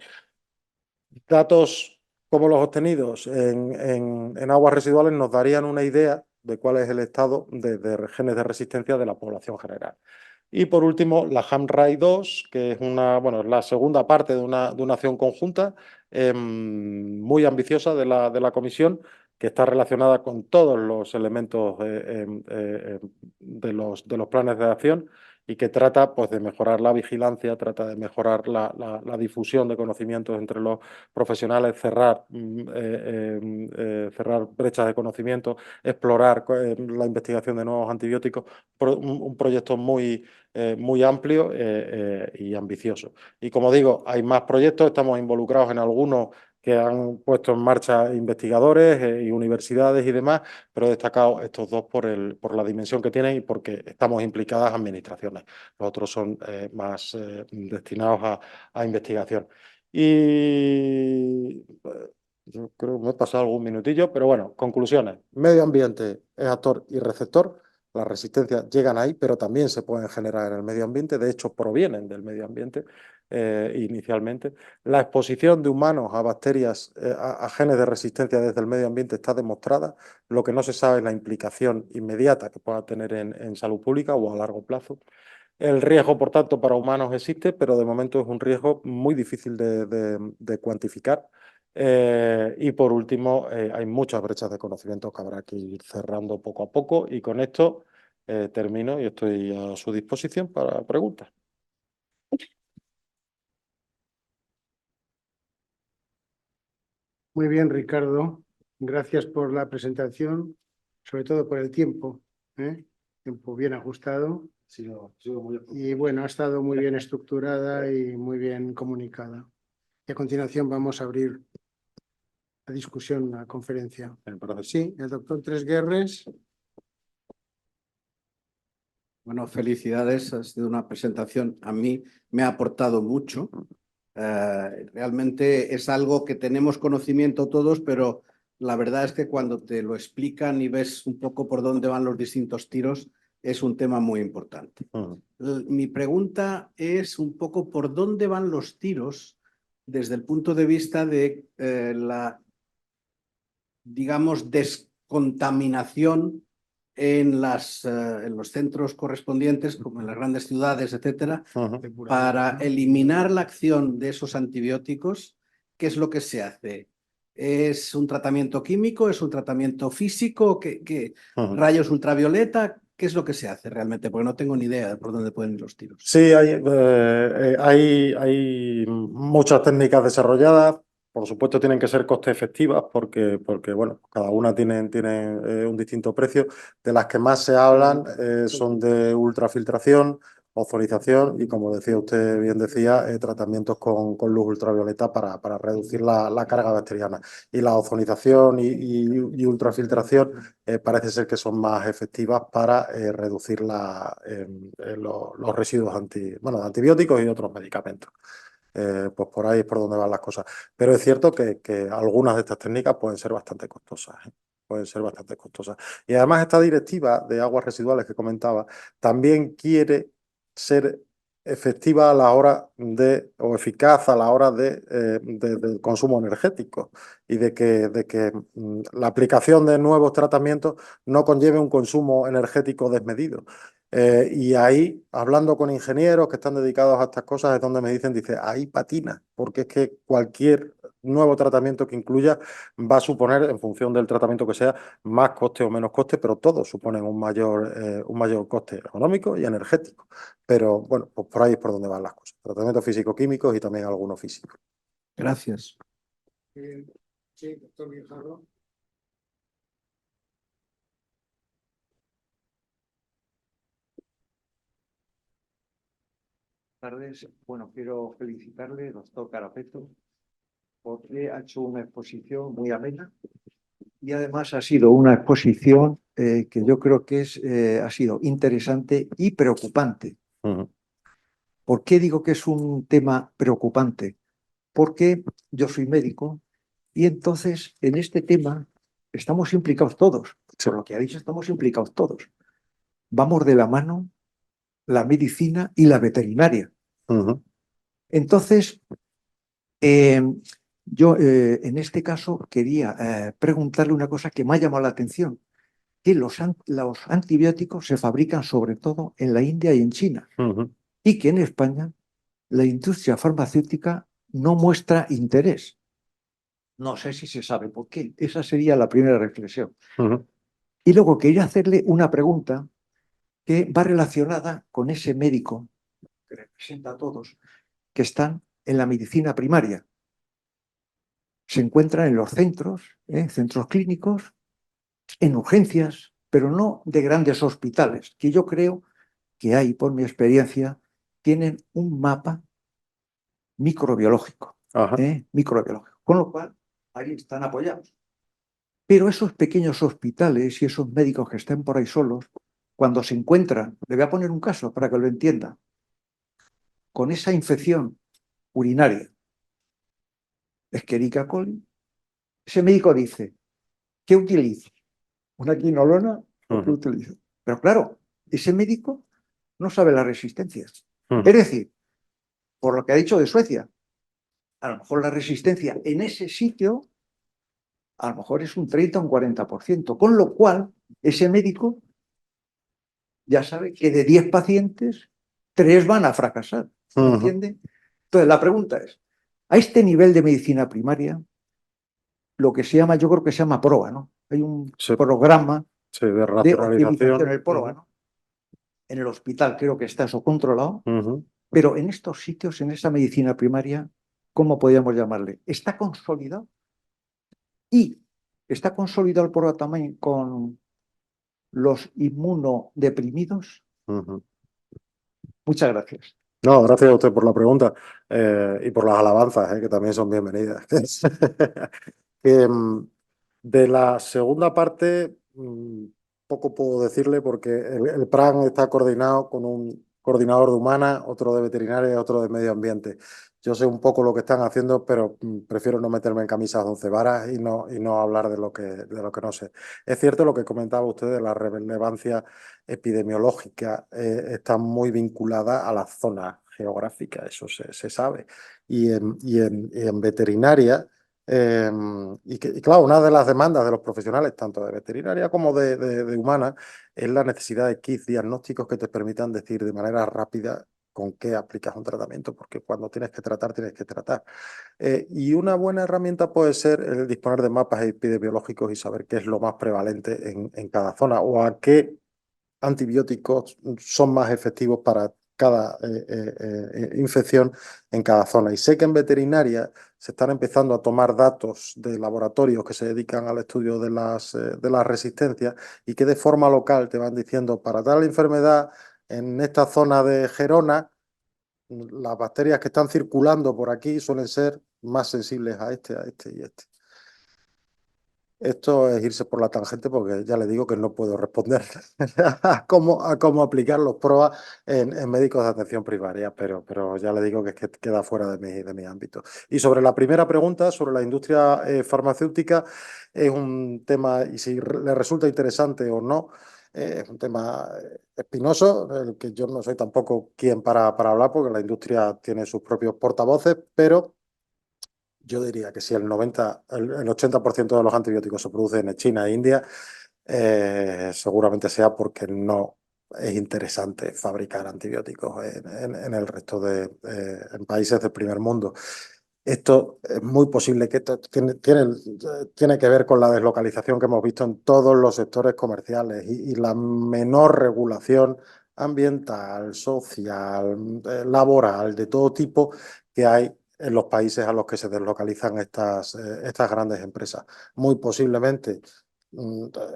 Speaker 2: Datos como los obtenidos en aguas residuales nos darían una idea de cuál es el estado de genes de resistencia de la población general. Y por último, la HAMRAI 2, que es la segunda parte de una acción conjunta muy ambiciosa de la Comisión, que está relacionada con todos los elementos de los planes de acción y que trata pues, de mejorar la vigilancia, trata de mejorar la difusión de conocimientos entre los profesionales, cerrar brechas de conocimiento, explorar la investigación de nuevos antibióticos, un proyecto muy amplio y ambicioso. Y como digo, hay más proyectos, estamos involucrados en algunos que han puesto en marcha investigadores y universidades y demás, pero he destacado estos dos por la dimensión que tienen y porque estamos implicadas administraciones. Los otros son más destinados a investigación. Y yo creo que me he pasado algún minutillo, pero bueno, conclusiones. Medio ambiente es actor y receptor. Las resistencias llegan ahí, pero también se pueden generar en el medio ambiente. De hecho, provienen del medio ambiente inicialmente. La exposición de humanos a bacterias, a genes de resistencia desde el medio ambiente está demostrada. Lo que no se sabe es la implicación inmediata que pueda tener en salud pública o a largo plazo. El riesgo, por tanto, para humanos existe, pero de momento es un riesgo muy difícil de cuantificar. Y por último, hay muchas brechas de conocimiento que habrá que ir cerrando poco a poco. Y con esto termino y estoy a su disposición para preguntas.
Speaker 1: Muy bien, Ricardo. Gracias por la presentación, sobre todo por el tiempo, ¿eh? Tiempo bien ajustado. Y bueno, ha estado muy bien estructurada y muy bien comunicada. Y a continuación vamos a abrir la discusión, la conferencia. Sí, el doctor Tresguerres.
Speaker 4: Bueno, felicidades. Ha sido una presentación, a mí me ha aportado mucho. Realmente es algo que tenemos conocimiento todos, pero la verdad es que cuando te lo explican y ves un poco por dónde van los distintos tiros, es un tema muy importante. Mi pregunta es un poco por dónde van los tiros desde el punto de vista de la, digamos, descontaminación en los centros correspondientes, como en las grandes ciudades, etcétera, para eliminar la acción de esos antibióticos. ¿Qué es lo que se hace? ¿Es un tratamiento químico? ¿Es un tratamiento físico? ¿Qué rayos ultravioleta? ¿Qué es lo que se hace realmente? Porque no tengo ni idea de por dónde pueden ir los tiros.
Speaker 2: Sí, hay muchas técnicas desarrolladas. Por supuesto, tienen que ser coste efectivas porque bueno, cada una tiene un distinto precio. De las que más se hablan son de ultrafiltración, ozonización y, como decía usted, bien decía, tratamientos con luz ultravioleta para reducir la carga bacteriana. Y la ozonización y ultrafiltración parece ser que son más efectivas para reducir los residuos de antibióticos y otros medicamentos. Pues por ahí es por donde van las cosas. Pero es cierto que algunas de estas técnicas pueden ser bastante costosas, ¿eh? Pueden ser bastante costosas. Y además esta directiva de aguas residuales que comentaba también quiere ser efectiva a la hora o eficaz a la hora del consumo energético y de que la aplicación de nuevos tratamientos no conlleve un consumo energético desmedido. Y ahí, hablando con ingenieros que están dedicados a estas cosas, es donde me dicen, dice, ahí patina, porque es que cualquier nuevo tratamiento que incluya va a suponer, en función del tratamiento que sea, más coste o menos coste, pero todos suponen un mayor coste económico y energético. Pero bueno, pues por ahí es por donde van las cosas. Tratamientos físico-químicos y también algunos físicos.
Speaker 4: Gracias.
Speaker 1: Sí, doctor Guijarro.
Speaker 5: Tardes. Bueno, quiero felicitarle, doctor Carapeto, porque ha hecho una exposición muy amena y además ha sido una exposición que yo creo que ha sido interesante y preocupante. ¿Por qué digo que es un tema preocupante? Porque yo soy médico y entonces en este tema estamos implicados todos. Por lo que ha dicho, estamos implicados todos. Vamos de la mano la medicina y la veterinaria. Entonces, yo en este caso quería preguntarle una cosa que me ha llamado la atención, que los antibióticos se fabrican sobre todo en la India y en China, y que en España la industria farmacéutica no muestra interés. No sé si se sabe por qué. Esa sería la primera reflexión. Y luego quería hacerle una pregunta que va relacionada con ese médico que representa a todos, que están en la medicina primaria. Se encuentran en los centros clínicos, en urgencias, pero no de grandes hospitales, que yo creo que hay, por mi experiencia, tienen un mapa microbiológico, microbiológico, con lo cual ahí están apoyados. Pero esos pequeños hospitales y esos médicos que estén por ahí solos, cuando se encuentran, le voy a poner un caso para que lo entienda, con esa infección urinaria, Escherichia coli, ese médico dice, ¿qué utilizo? ¿Una quinolona? ¿O qué utilizo? Pero claro, ese médico no sabe las resistencias. Es decir, por lo que ha dicho de Suecia, a lo mejor la resistencia en ese sitio a lo mejor es un 30 o un 40%, con lo cual ese médico ya sabe que de 10 pacientes, 3 van a fracasar. ¿Me entiende? Entonces, la pregunta es, a este nivel de medicina primaria, lo que se llama, yo creo que se llama PROA, ¿no? Hay un programa
Speaker 2: de
Speaker 5: de optimización, el PROA, ¿no? en el hospital creo que está eso controlado,
Speaker 2: Ujú.
Speaker 5: pero en estos sitios, en esa medicina primaria, ¿cómo podríamos llamarle? ¿Está consolidado? Y está consolidado el problema también con los inmunodeprimidos.
Speaker 2: Ujú.
Speaker 5: Muchas gracias.
Speaker 2: No, gracias a usted por la pregunta y por las alabanzas, que también son bienvenidas. Que, de la segunda parte, poco puedo decirle porque el PRAN está coordinado con un coordinador de humana, otro de veterinaria y otro de medio ambiente. Yo sé un poco lo que están haciendo, pero prefiero no meterme en camisas de once varas y no hablar de lo que no sé. Es cierto lo que comentaba usted de la relevancia epidemiológica, está muy vinculada a la zona geográfica, eso se sabe. Y en veterinaria, y claro, una de las demandas de los profesionales, tanto de veterinaria como de humana, es la necesidad de kits diagnósticos que te permitan decir de manera rápida con qué aplicas un tratamiento, porque cuando tienes que tratar, tienes que tratar. Y una buena herramienta puede ser el disponer de mapas epidemiológicos y saber qué es lo más prevalente en cada zona o a qué antibióticos son más efectivos para cada infección en cada zona. Y sé que en veterinaria se están empezando a tomar datos de laboratorios que se dedican al estudio de las resistencias y que de forma local te van diciendo para tal enfermedad en esta zona de Gerona, las bacterias que están circulando por aquí suelen ser más sensibles a este y este. Esto es irse por la tangente porque ya le digo que no puedo responder a cómo aplicar los PROA en médicos de atención primaria, pero ya le digo que, es que queda fuera de mi ámbito. Y sobre la primera pregunta, sobre la industria farmacéutica, es un tema, y si le resulta interesante o no, es un tema espinoso, el que yo no soy tampoco quien para hablar, porque la industria tiene sus propios portavoces, pero yo diría que si el 80% de los antibióticos se producen en China e India, seguramente sea porque no es interesante fabricar antibióticos en el resto en países del primer mundo. Esto es muy posible que esto tiene que ver con la deslocalización que hemos visto en todos los sectores comerciales y la menor regulación ambiental, social, laboral, de todo tipo que hay en los países a los que se deslocalizan estas grandes empresas. Muy posiblemente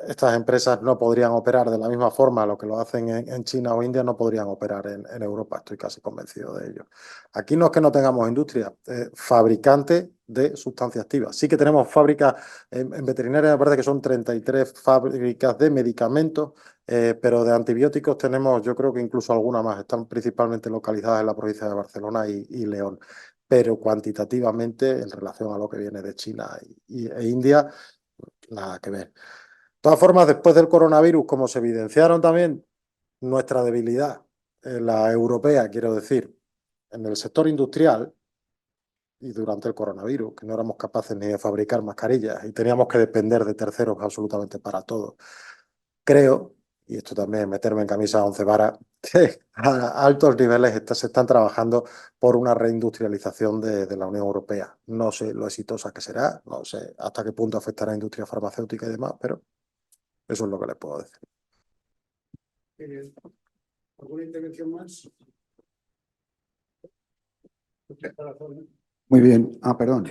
Speaker 2: estas empresas no podrían operar de la misma forma lo que lo hacen en China o India, no podrían operar en Europa, estoy casi convencido de ello. Aquí no es que no tengamos industria, fabricante de sustancias activas. Sí que tenemos fábricas, en veterinaria me parece que son 33 fábricas de medicamentos, pero de antibióticos tenemos, yo creo que incluso alguna más, están principalmente localizadas en la provincia de Barcelona y León, pero cuantitativamente en relación a lo que viene de China e India, nada que ver. De todas formas, después del coronavirus, como se evidenciaron también nuestra debilidad, la europea, quiero decir, en el sector industrial y durante el coronavirus, que no éramos capaces ni de fabricar mascarillas y teníamos que depender de terceros absolutamente para todo. Creo, y esto también es meterme en camisa 11 varas, que a altos niveles se están trabajando por una reindustrialización de la Unión Europea. No sé lo exitosa que será, no sé hasta qué punto afectará a la industria farmacéutica y demás, pero eso es lo que les puedo decir.
Speaker 1: ¿Alguna intervención más?
Speaker 6: Muy bien. Perdón.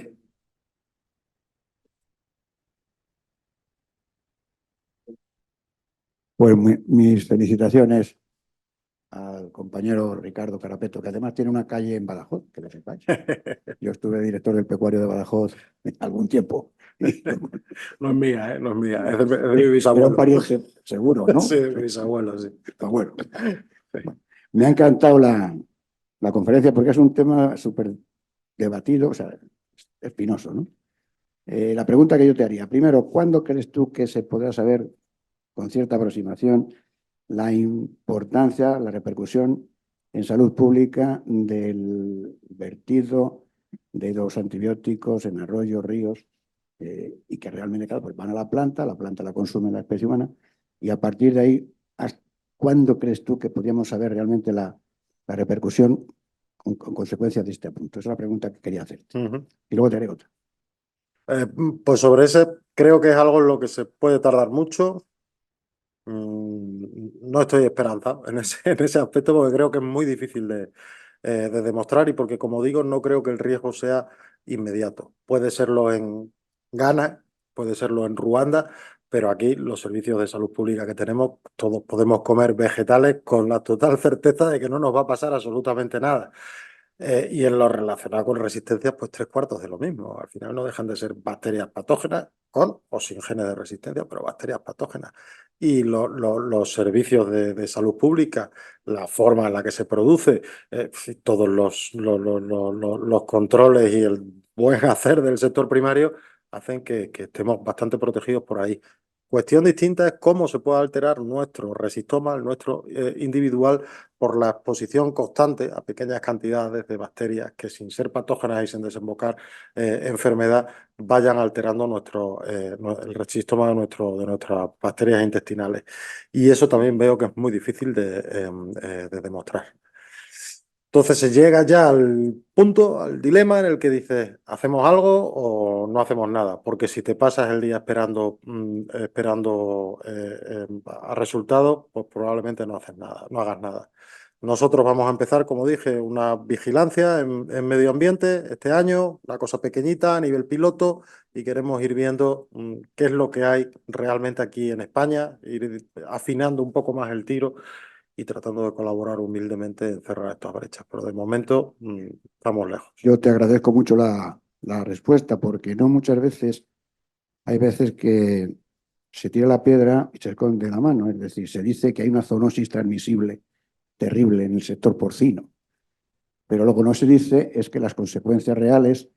Speaker 6: Pues mis felicitaciones al compañero Ricardo Carapeto, que además tiene una calle en Badajoz, que le sepáis. Yo estuve director del pecuario de Badajoz algún tiempo.
Speaker 2: No es mía, no es mía, es de mi bisabuelo.
Speaker 6: Era un pariente seguro, ¿no?
Speaker 2: Sí, de mi bisabuelo, sí.
Speaker 6: Bueno, me ha encantado la conferencia porque es un tema súper debatido, o sea, espinoso, ¿no? La pregunta que yo te haría, primero, ¿cuándo crees tú que se podrá saber con cierta aproximación la importancia, la repercusión en salud pública del vertido de los antibióticos en arroyos, ríos, y que realmente, claro, pues van a la planta la consume la especie humana, y a partir de ahí, ¿cuándo crees tú que podríamos saber realmente la repercusión con consecuencias de este punto? Esa es la pregunta que quería hacerte. Y luego te haré otra.
Speaker 2: Pues sobre ese creo que es algo en lo que se puede tardar mucho. no estoy esperanzado en ese aspecto porque creo que es muy difícil de demostrar y porque, como digo, no creo que el riesgo sea inmediato. Puede serlo en Ghana, puede serlo en Ruanda, pero aquí los servicios de salud pública que tenemos, todos podemos comer vegetales con la total certeza de que no nos va a pasar absolutamente nada. Y en lo relacionado con resistencias, pues 3/4 de lo mismo. Al final no dejan de ser bacterias patógenas con o sin genes de resistencia, pero bacterias patógenas. Y los servicios de salud pública, la forma en la que se produce, todos los controles y el buen hacer del sector primario hacen que estemos bastante protegidos por ahí. Cuestión distinta es cómo se puede alterar nuestro resistoma, nuestro individual, por la exposición constante a pequeñas cantidades de bacterias que, sin ser patógenas y sin desembocar enfermedad, vayan alterando el resistoma de nuestras bacterias intestinales. Y eso también veo que es muy difícil de demostrar. Entonces se llega ya al punto, al dilema en el que dices, ¿hacemos algo o no hacemos nada? Porque si te pasas el día esperando a resultados, pues probablemente no haces nada, no hagas nada. Nosotros vamos a empezar, como dije, una vigilancia en medio ambiente este año, una cosa pequeñita a nivel piloto, y queremos ir viendo qué es lo que hay realmente aquí en España, ir afinando un poco más el tiro y tratando de colaborar humildemente en cerrar estas brechas. Pero de momento estamos lejos.
Speaker 6: Yo te agradezco mucho la respuesta, porque no muchas veces, hay veces que se tira la piedra y se esconde la mano. Es decir, se dice que hay una zoonosis transmisible terrible en el sector porcino, pero lo que no se dice es que las consecuencias reales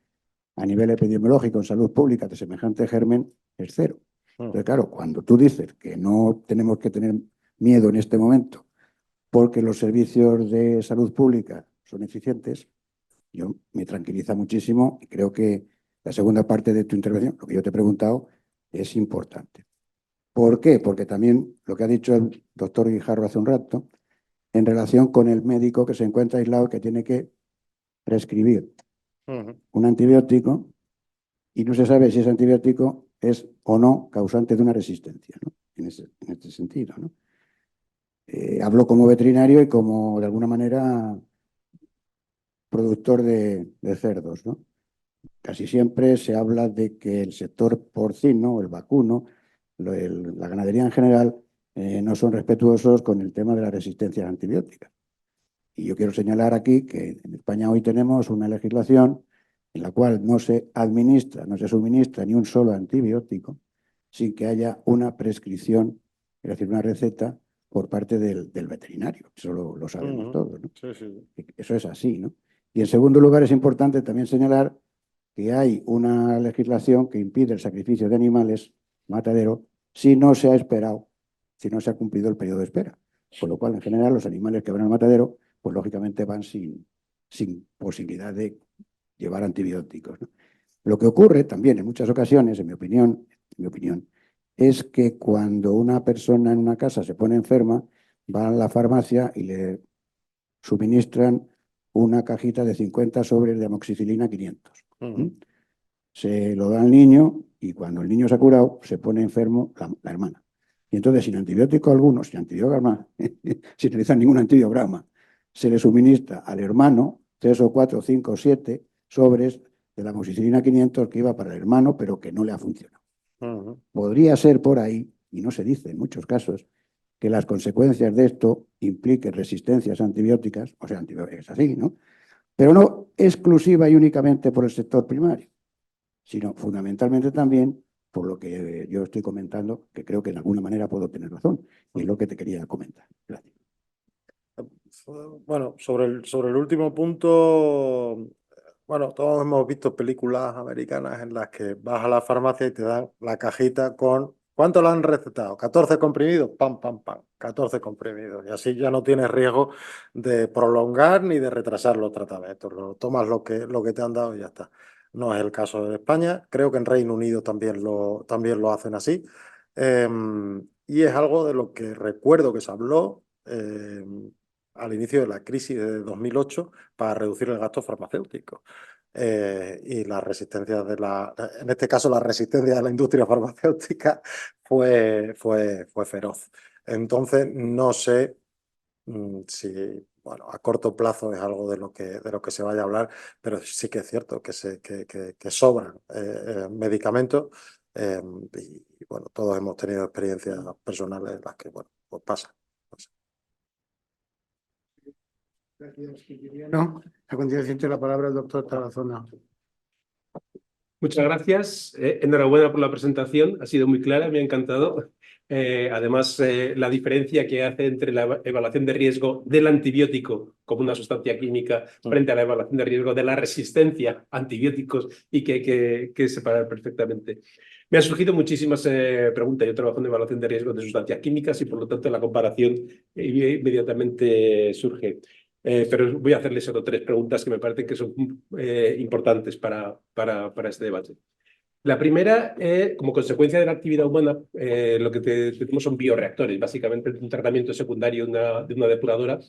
Speaker 6: a nivel epidemiológico en salud pública de semejante germen es cero. Entonces, claro, cuando tú dices que no tenemos que tener miedo en este momento porque los servicios de salud pública son eficientes, yo me tranquiliza muchísimo y creo que la segunda parte de tu intervención, lo que yo te he preguntado, es importante. ¿Por qué? Porque también lo que ha dicho el doctor Guijarro hace un rato, en relación con el médico que se encuentra aislado y que tiene que prescribir un antibiótico y no se sabe si ese antibiótico es o no causante de una resistencia, ¿no? En este sentido, ¿no? Hablo como veterinario y como, de alguna manera, productor de cerdos, ¿no? Casi siempre se habla de que el sector porcino, el vacuno, la ganadería en general, no son respetuosos con el tema de la resistencia antibiótica. Y yo quiero señalar aquí que en España hoy tenemos una legislación en la cual no se administra, no se suministra ni un solo antibiótico sin que haya una prescripción, es decir, una receta por parte del veterinario. Eso lo sabemos todos, ¿no?
Speaker 2: Sí, sí.
Speaker 6: Eso es así, ¿no? Y en segundo lugar es importante también señalar que hay una legislación que impide el sacrificio de animales matadero si no se ha esperado, si no se ha cumplido el periodo de espera. Con lo cual, en general, los animales que van al matadero, pues lógicamente van sin posibilidad de llevar antibióticos, ¿no? Lo que ocurre también en muchas ocasiones, en mi opinión, es que cuando una persona en una casa se pone enferma, va a la farmacia y le suministran una cajita de 50 sobres de amoxicilina 500. Se lo da al niño y cuando el niño se ha curado, se pone enfermo la hermana. Y entonces, sin antibiótico alguno, sin antibiograma, sin realizar ningún antibiograma, se le suministra al hermano 3 o 4 o 5 o 7 sobres de la amoxicilina 500 que iba para el hermano, pero que no le ha funcionado. Podría ser por ahí, y no se dice en muchos casos, que las consecuencias de esto impliquen resistencias antibióticas, o sea, es así, ¿no? Pero no exclusiva y únicamente por el sector primario, sino fundamentalmente también por lo que yo estoy comentando, que creo que de alguna manera puedo tener razón, y es lo que te quería comentar. Gracias.
Speaker 2: Bueno, sobre el último punto, bueno, todos hemos visto películas americanas en las que vas a la farmacia y te dan la cajita con ¿cuánto le han recetado? 14 comprimidos, pam, pam, pam, 14 comprimidos. Y así ya no tienes riesgo de prolongar ni de retrasar los tratamientos. Tomas lo que te han dado y ya está. No es el caso de España. Creo que en Reino Unido también lo hacen así. Y es algo de lo que recuerdo que se habló al inicio de la crisis de 2008 para reducir el gasto farmacéutico. Y la resistencia en este caso la resistencia de la industria farmacéutica fue feroz. Entonces, no sé si, bueno, a corto plazo es algo de lo que se vaya a hablar, pero sí que es cierto que sobran medicamentos y, bueno, todos hemos tenido experiencias personales en las que, bueno, pues pasa.
Speaker 1: Gracias, Quintiliano. A continuación tiene la palabra el doctor Tarazona.
Speaker 7: Muchas gracias. Enhorabuena por la presentación. Ha sido muy clara, me ha encantado. Además, la diferencia que hace entre la evaluación de riesgo del antibiótico como una sustancia química frente a la evaluación de riesgo de la resistencia a antibióticos y que hay que separar perfectamente. Me han surgido muchísimas preguntas. Yo trabajo en evaluación de riesgo de sustancias químicas y, por lo tanto, la comparación inmediatamente surge. Pero voy a hacerles solo 3 preguntas que me parecen que son importantes para este debate. La primera, como consecuencia de la actividad humana, lo que tenemos son bioreactores, básicamente un tratamiento secundario de una depuradora,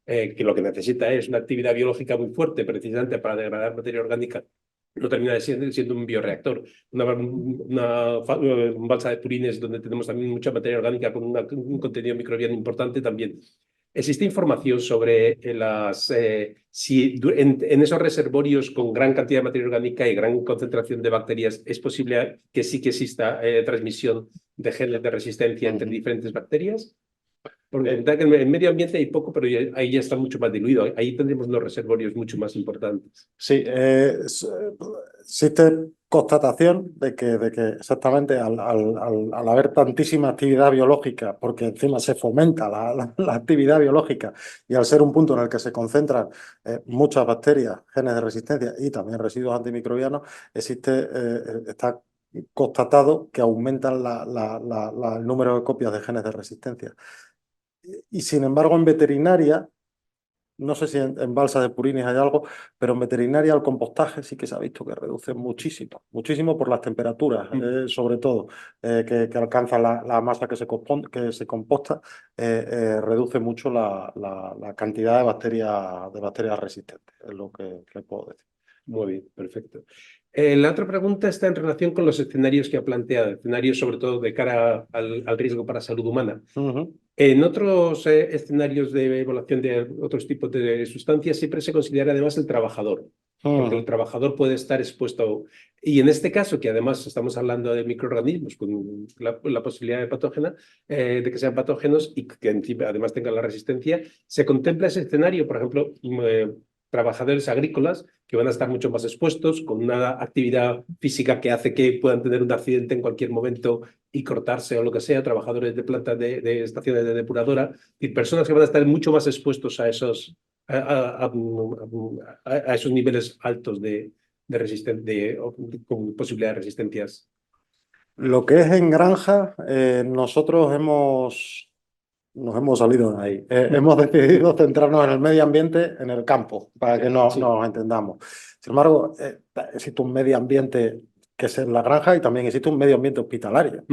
Speaker 7: que lo que necesita es una actividad biológica muy fuerte, precisamente para degradar materia orgánica. No termina siendo un bioreactor. Un balsa de purines donde tenemos también mucha materia orgánica con un contenido microbiano importante también. ¿Existe información sobre si en esos reservorios con gran cantidad de materia orgánica y gran concentración de bacterias es posible que sí que exista transmisión de genes de resistencia entre diferentes bacterias? Porque en medio ambiente hay poco, pero ahí ya está mucho más diluido. Ahí tendremos unos reservorios mucho más importantes.
Speaker 2: Sí, existe constatación de que exactamente al haber tantísima actividad biológica, porque encima se fomenta la actividad biológica y al ser un punto en el que se concentran muchas bacterias, genes de resistencia y también residuos antimicrobianos, está constatado que aumentan el número de copias de genes de resistencia. Y sin embargo, en veterinaria, no sé si en balsa de purines hay algo, pero en veterinaria el compostaje sí que se ha visto que reduce muchísimo, muchísimo por las temperaturas, sobre todo, que alcanza la masa que se composta, reduce mucho la cantidad de bacterias resistentes, es lo que le puedo decir.
Speaker 7: Muy bien, perfecto. La otra pregunta está en relación con los escenarios que ha planteado, escenarios sobre todo de cara al riesgo para salud humana. En otros escenarios de evaluación de otros tipos de sustancias siempre se considera además el trabajador, porque el trabajador puede estar expuesto. Y en este caso, que además estamos hablando de microorganismos con la posibilidad de que sean patógenos y que encima además tengan la resistencia, se contempla ese escenario, por ejemplo, trabajadores agrícolas que van a estar mucho más expuestos, con una actividad física que hace que puedan tener un accidente en cualquier momento y cortarse o lo que sea, trabajadores de plantas de estaciones de depuradora, y personas que van a estar mucho más expuestos a esos niveles altos con posibilidad de resistencias.
Speaker 2: Lo que es en granja, nosotros nos hemos salido de ahí. Hemos decidido centrarnos en el medio ambiente, en el campo, para que nos entendamos. Sin embargo, existe un medio ambiente que es en la granja y también existe un medio ambiente hospitalario,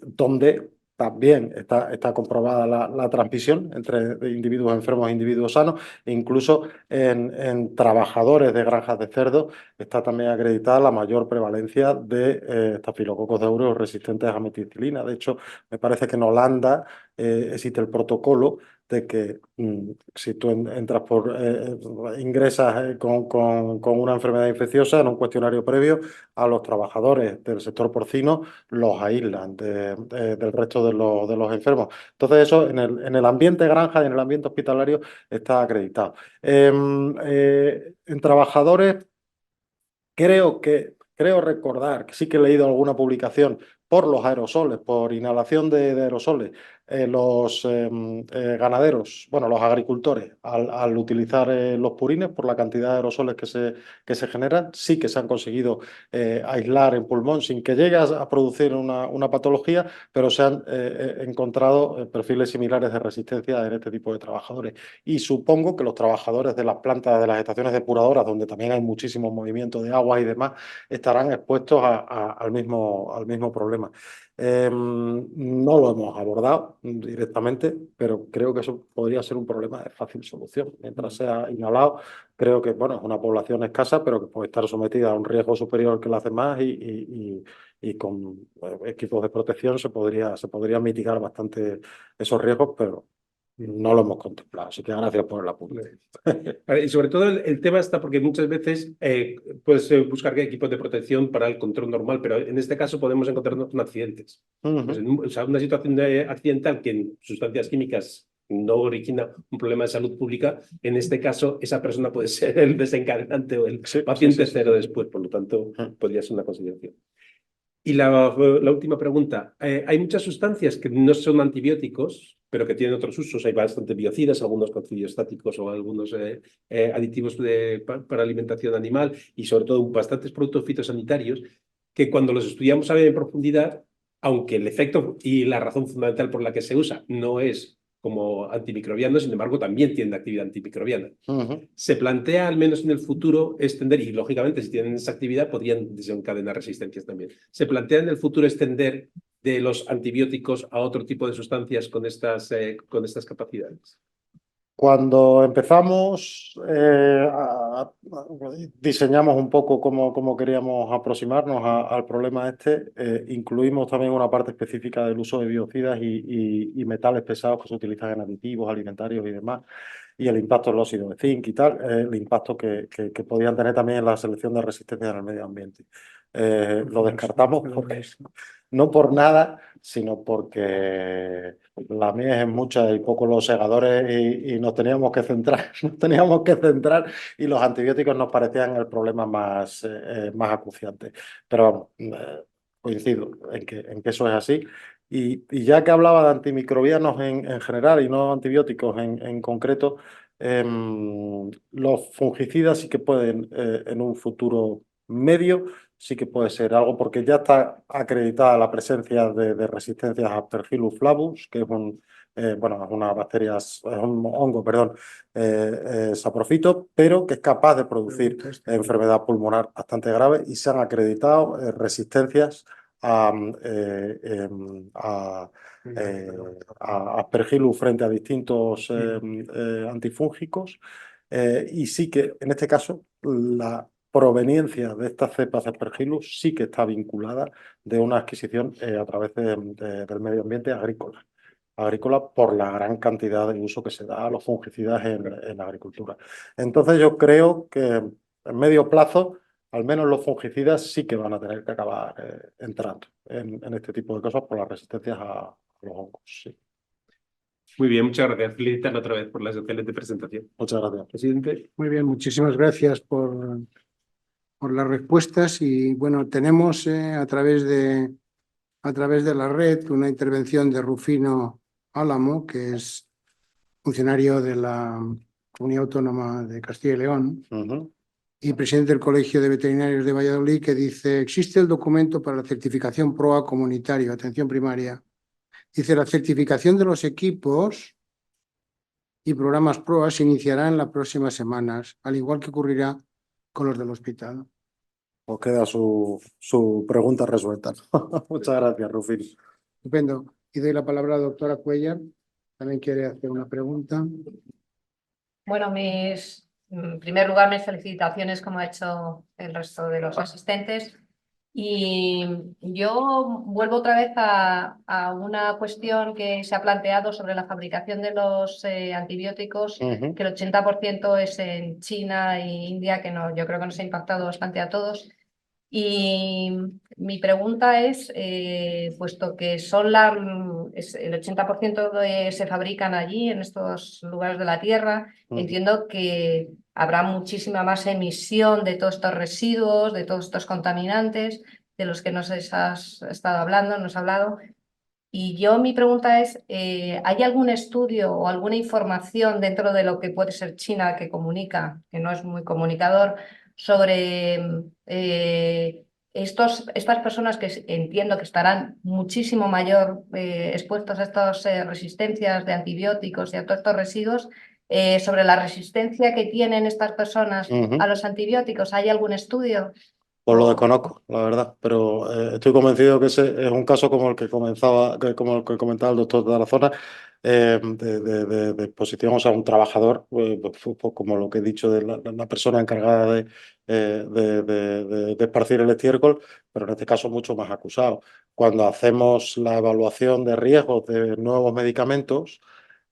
Speaker 2: donde también está comprobada la transmisión entre individuos enfermos e individuos sanos, e incluso en trabajadores de granjas de cerdo está también acreditada la mayor prevalencia de estafilococos aureus resistentes a meticilina. De hecho, me parece que en Holanda existe el protocolo de que si tú ingresas con una enfermedad infecciosa en un cuestionario previo, a los trabajadores del sector porcino los aíslan del resto de los enfermos. Entonces eso en el ambiente granja y en el ambiente hospitalario está acreditado. En trabajadores creo recordar que sí que he leído alguna publicación por los aerosoles, por inhalación de aerosoles, los ganaderos, bueno, los agricultores, al utilizar los purines por la cantidad de aerosoles que se generan, sí que se han conseguido aislar en pulmón sin que llegue a producir una patología, pero se han encontrado perfiles similares de resistencia en este tipo de trabajadores. Y supongo que los trabajadores de las plantas, de las estaciones depuradoras, donde también hay muchísimo movimiento de aguas y demás, estarán expuestos al mismo problema. No lo hemos abordado directamente, pero creo que eso podría ser un problema de fácil solución. Mientras sea inhalado, creo que bueno, es una población escasa, pero que puede estar sometida a un riesgo superior que las demás y y con equipos de protección se podría mitigar bastante esos riesgos, pero no lo hemos contemplado. Así que gracias por el apunte.
Speaker 7: Vale, y sobre todo el tema está porque muchas veces puedes buscar equipos de protección para el control normal, pero en este caso podemos encontrarnos con accidentes. Pues o sea, una situación accidental que en sustancias químicas no origina un problema de salud pública, en este caso esa persona puede ser el desencadenante o el paciente cero después, por lo tanto podría ser una consideración. Y la última pregunta, hay muchas sustancias que no son antibióticos, pero que tienen otros usos. Hay bastantes biocidas, algunos coccidiostáticos o algunos aditivos para alimentación animal y sobre todo bastantes productos fitosanitarios que cuando los estudiamos en profundidad, aunque el efecto y la razón fundamental por la que se usa no es como antimicrobiano, sin embargo también tienen actividad antimicrobiana. Se plantea al menos en el futuro extender, y lógicamente si tienen esa actividad podrían desencadenar resistencias también. Se plantea en el futuro extender de los antibióticos a otro tipo de sustancias con estas capacidades.
Speaker 2: Cuando empezamos, diseñamos un poco cómo queríamos aproximarnos al problema este. Incluimos también una parte específica del uso de biocidas y metales pesados que se utilizan en aditivos alimentarios y demás, y el impacto del óxido de zinc y tal, el impacto que podían tener también en la selección de resistencia en el medio ambiente. Lo descartamos porque, no por nada, sino porque la mies es mucha y pocos los segadores y nos teníamos que centrar, y los antibióticos nos parecían el problema más acuciante. Pero coincido en que eso es así. Y ya que hablaba de antimicrobianos en general y no antibióticos en concreto, los fungicidas sí que pueden en un futuro medio sí que puede ser algo, porque ya está acreditada la presencia de resistencias a Aspergillus flavus, que es una bacteria, es un hongo, perdón, saprofito, pero que es capaz de producir enfermedad pulmonar bastante grave, y se han acreditado resistencias a Aspergillus frente a distintos antifúngicos, y sí que en este caso la proveniencia de estas cepas de Aspergillus sí que está vinculada de una adquisición a través del medio ambiente agrícola por la gran cantidad de uso que se da a los fungicidas en la agricultura. Entonces yo creo que en medio plazo, al menos los fungicidas sí que van a tener que acabar entrando en este tipo de cosas por las resistencias a los hongos. Sí.
Speaker 7: Muy bien, muchas gracias. Felicitarle otra vez por la excelente presentación.
Speaker 2: Muchas gracias.
Speaker 7: Presidente.
Speaker 1: Muy bien, muchísimas gracias por las respuestas. Y bueno, tenemos a través de la red una intervención de Rufino Álamo, que es funcionario de la Comunidad Autónoma de Castilla y León y presidente del Colegio de Veterinarios de Valladolid, que dice: existe el documento para la certificación PROA comunitario, atención primaria. Dice: la certificación de los equipos y programas PROA se iniciará en las próximas semanas, al igual que ocurrirá con los del hospital.
Speaker 2: Os queda su pregunta resuelta. Muchas gracias, Rufino.
Speaker 1: Estupendo. Y doy la palabra a la doctora Cuellar. También quiere hacer una pregunta.
Speaker 8: Bueno, en primer lugar, mis felicitaciones, como ha hecho el resto de los asistentes. Y yo vuelvo otra vez a una cuestión que se ha planteado sobre la fabricación de los antibióticos, que el 80% es en China e India, que yo creo que nos ha impactado bastante a todos. Y mi pregunta es, puesto que el 80% se fabrican allí, en estos lugares de la Tierra, entiendo que habrá muchísima más emisión de todos estos residuos, de todos estos contaminantes, de los que nos has hablado. Y mi pregunta es, ¿hay algún estudio o alguna información dentro de lo que puede ser China que comunica, que no es muy comunicador, sobre estas personas que entiendo que estarán muchísimo mayor expuestos a estas resistencias de antibióticos y a todos estos residuos, sobre la resistencia que tienen estas personas a los antibióticos? ¿Hay algún estudio?
Speaker 2: Pues lo desconozco, la verdad, pero estoy convencido que ese es un caso como el que comentaba el doctor de la zona. de exposición, o sea, un trabajador, pues, como lo que he dicho de la persona encargada de esparcir el estiércol, pero en este caso mucho más acusado. Cuando hacemos la evaluación de riesgos de nuevos medicamentos,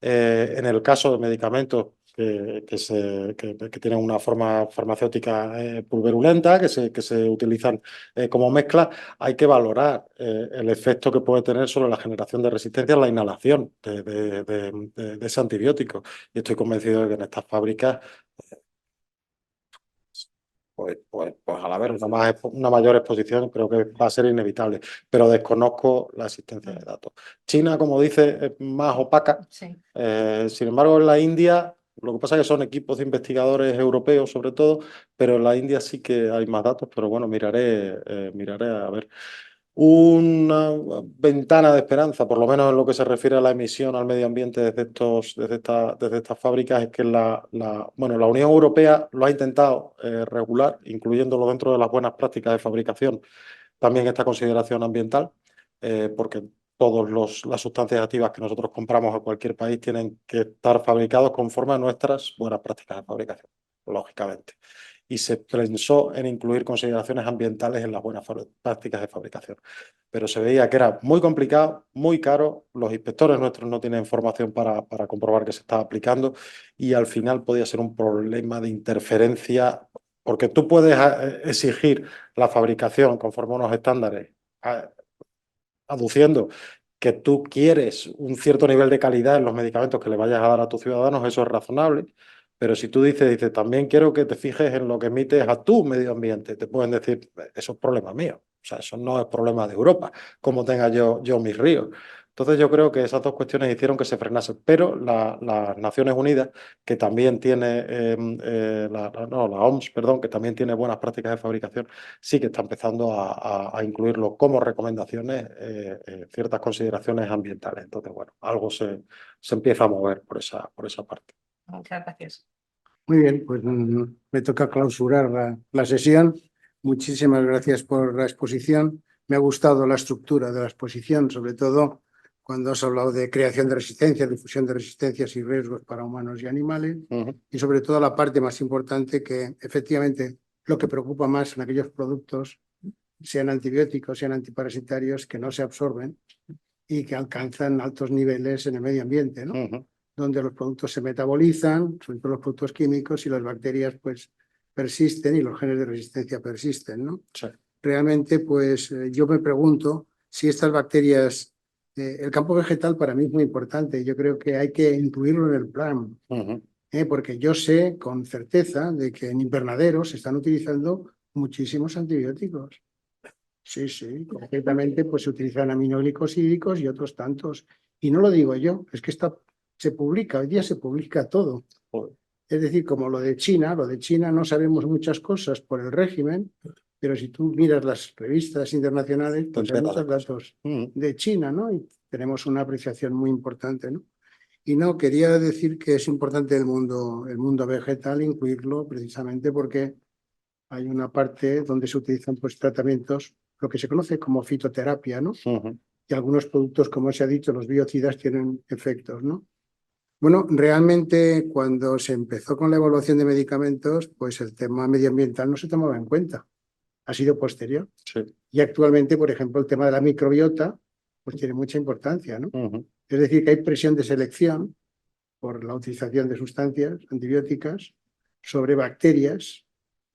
Speaker 2: en el caso de medicamentos que tienen una forma farmacéutica pulverulenta, que se utilizan como mezcla, hay que valorar el efecto que puede tener sobre la generación de resistencia en la inhalación de ese antibiótico. Y estoy convencido de que en estas fábricas, pues al haber una mayor exposición, creo que va a ser inevitable, pero desconozco la existencia de datos. China, como dice, es más opaca.
Speaker 8: Sí.
Speaker 2: Sin embargo, en la India, lo que pasa es que son equipos de investigadores europeos sobre todo, pero en la India sí que hay más datos, pero bueno, miraré a ver. Una ventana de esperanza, por lo menos en lo que se refiere a la emisión al medio ambiente desde estas fábricas, es que la Unión Europea lo ha intentado regular, incluyéndolo dentro de las buenas prácticas de fabricación, también esta consideración ambiental, porque todas las sustancias activas que nosotros compramos a cualquier país tienen que estar fabricados conforme a nuestras buenas prácticas de fabricación, lógicamente. Y se pensó en incluir consideraciones ambientales en las buenas prácticas de fabricación. Pero se veía que era muy complicado, muy caro, los inspectores nuestros no tienen información para comprobar que se estaba aplicando y al final podía ser un problema de interferencia, porque tú puedes exigir la fabricación conforme a unos estándares, aduciendo que tú quieres un cierto nivel de calidad en los medicamentos que le vayas a dar a tus ciudadanos, eso es razonable. Pero si tú dices, también quiero que te fijes en lo que emites a tu medio ambiente, te pueden decir, eso es problema mío. O sea, eso no es problema de Europa, como tenga yo mis ríos. Entonces yo creo que esas dos cuestiones hicieron que se frenase. Pero las Naciones Unidas, que también tiene, la OMS, perdón, que también tiene buenas prácticas de fabricación, sí que está empezando a incluirlo como recomendaciones, ciertas consideraciones ambientales. Entonces, bueno, algo se empieza a mover por esa parte.
Speaker 8: Muchas gracias.
Speaker 1: Muy bien, pues me toca clausurar la sesión. Muchísimas gracias por la exposición. Me ha gustado la estructura de la exposición, sobre todo cuando has hablado de creación de resistencias, difusión de resistencias y riesgos para humanos y animales. Y sobre todo la parte más importante, que efectivamente lo que preocupa más en aquellos productos, sean antibióticos, sean antiparasitarios, que no se absorben y que alcanzan altos niveles en el medio ambiente, ¿no? Donde los productos se metabolizan, sobre todo los productos químicos, y las bacterias pues persisten y los genes de resistencia persisten, ¿no?
Speaker 2: Sí.
Speaker 1: Realmente, pues yo me pregunto si estas bacterias, el campo vegetal para mí es muy importante, yo creo que hay que incluirlo en el plan, porque yo sé con certeza de que en invernaderos se están utilizando muchísimos antibióticos. Sí, sí, concretamente pues se utilizan aminoglicosídicos y otros tantos. Y no lo digo yo, es que se publica, hoy día se publica todo. Es decir, como lo de China no sabemos muchas cosas por el régimen, pero si tú miras las revistas internacionales, pues hay muchos datos de China, ¿no? Y tenemos una apreciación muy importante, ¿no? Y no, quería decir que es importante el mundo vegetal, incluirlo precisamente porque hay una parte donde se utilizan pues tratamientos, lo que se conoce como fitoterapia, ¿no? Y algunos productos, como se ha dicho, los biocidas tienen efectos, ¿no? Bueno, realmente cuando se empezó con la evaluación de medicamentos, pues el tema medioambiental no se tomaba en cuenta. Ha sido posterior.
Speaker 2: Sí.
Speaker 1: Y actualmente, por ejemplo, el tema de la microbiota, pues tiene mucha importancia, ¿no? Es decir, que hay presión de selección por la utilización de sustancias antibióticas sobre bacterias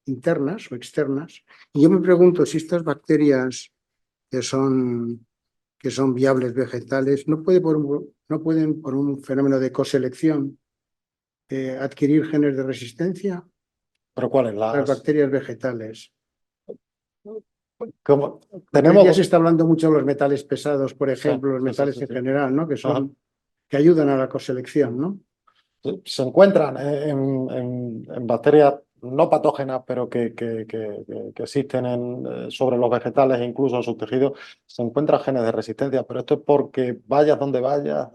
Speaker 1: internas o externas. Y yo me pregunto si estas bacterias que son viables vegetales no pueden por un fenómeno de coselección adquirir genes de resistencia.
Speaker 2: ¿Pero cuáles?
Speaker 1: Las bacterias vegetales.
Speaker 2: Como
Speaker 1: tenemos... Ya se está hablando mucho de los metales pesados, por ejemplo, los metales en general, ¿no? Que ayudan a la coselección, ¿no?
Speaker 2: Se encuentran en bacterias no patógenas, pero que existen sobre los vegetales e incluso en sus tejidos, se encuentran genes de resistencia, pero esto es porque vayas donde vayas,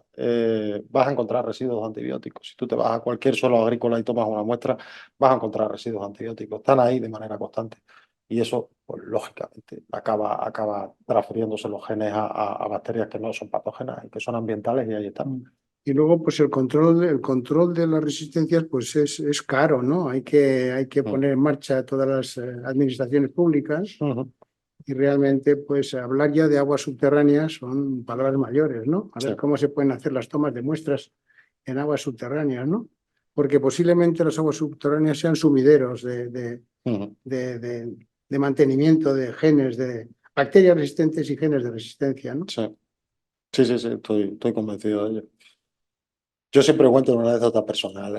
Speaker 2: vas a encontrar residuos antibióticos. Si tú te vas a cualquier suelo agrícola y tomas una muestra, vas a encontrar residuos antibióticos. Están ahí de manera constante. Y eso, pues lógicamente, acaba transfiriéndose los genes a bacterias que no son patógenas y que son ambientales, y ahí están.
Speaker 1: Y luego, pues el control de las resistencias pues es caro, ¿no? Hay que poner en marcha todas las administraciones públicas y realmente pues hablar ya de aguas subterráneas son palabras mayores, ¿no? A ver
Speaker 2: Sí.
Speaker 1: cómo se pueden hacer las tomas de muestras en aguas subterráneas, ¿no? Porque posiblemente las aguas subterráneas sean sumideros de mantenimiento de genes, de bacterias resistentes y genes de resistencia, ¿no?
Speaker 2: Sí, estoy convencido de ello. Yo siempre cuento una anécdota personal.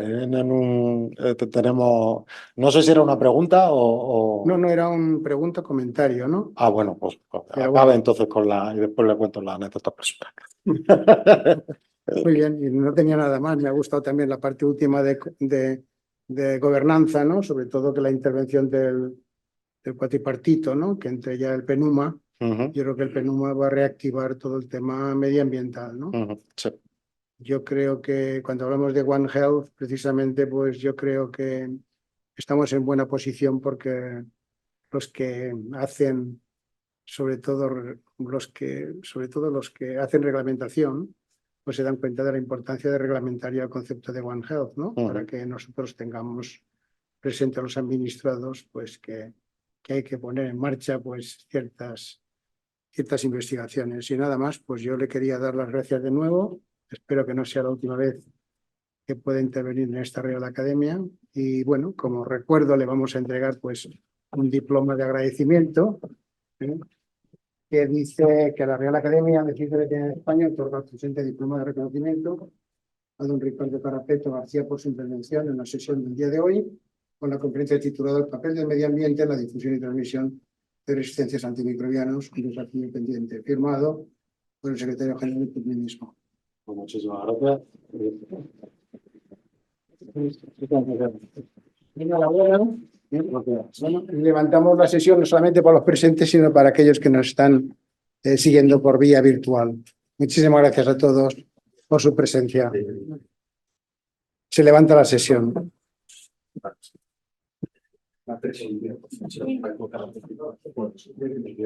Speaker 2: Tenemos, no sé si era una pregunta o...
Speaker 1: No, era un comentario, ¿no?
Speaker 2: Ah, bueno, pues
Speaker 1: Pero
Speaker 2: acabe
Speaker 1: bueno.
Speaker 2: entonces y después le cuento la anécdota personal.
Speaker 1: Muy bien, y no tenía nada más. Me ha gustado también la parte última de gobernanza, ¿no? Sobre todo que la intervención del cuatripartito, ¿no? Que entre ya el PNUMA. Yo creo que el PNUMA va a reactivar todo el tema medioambiental, ¿no?
Speaker 2: Sí.
Speaker 1: Yo creo que cuando hablamos de One Health, precisamente, pues yo creo que estamos en buena posición porque los que hacen, sobre todo los que hacen reglamentación, pues se dan cuenta de la importancia de reglamentar ya el concepto de One Health, ¿no? Para que nosotros tengamos presente a los administrados, pues que hay que poner en marcha pues ciertas investigaciones. Y nada más, pues yo le quería dar las gracias de nuevo. Espero que no sea la última vez que pueda intervenir en esta Real Academia. Y bueno, como recuerdo, le vamos a entregar pues un diploma de agradecimiento, que dice que la Real Academia de Ciencias Veterinarias de España otorga el presente diploma de reconocimiento a don Ricardo Carapeto García por su intervención en la sesión del día de hoy, con la conferencia titulada El papel del medio ambiente en la difusión y transmisión de resistencias antimicrobianos, un desafío pendiente, firmado por el secretario general del mismo.
Speaker 2: Muchísimas gracias.
Speaker 1: Bueno, levantamos la sesión no solamente para los presentes, sino para aquellos que nos están siguiendo por vía virtual. Muchísimas gracias a todos por su presencia. Se levanta la sesión.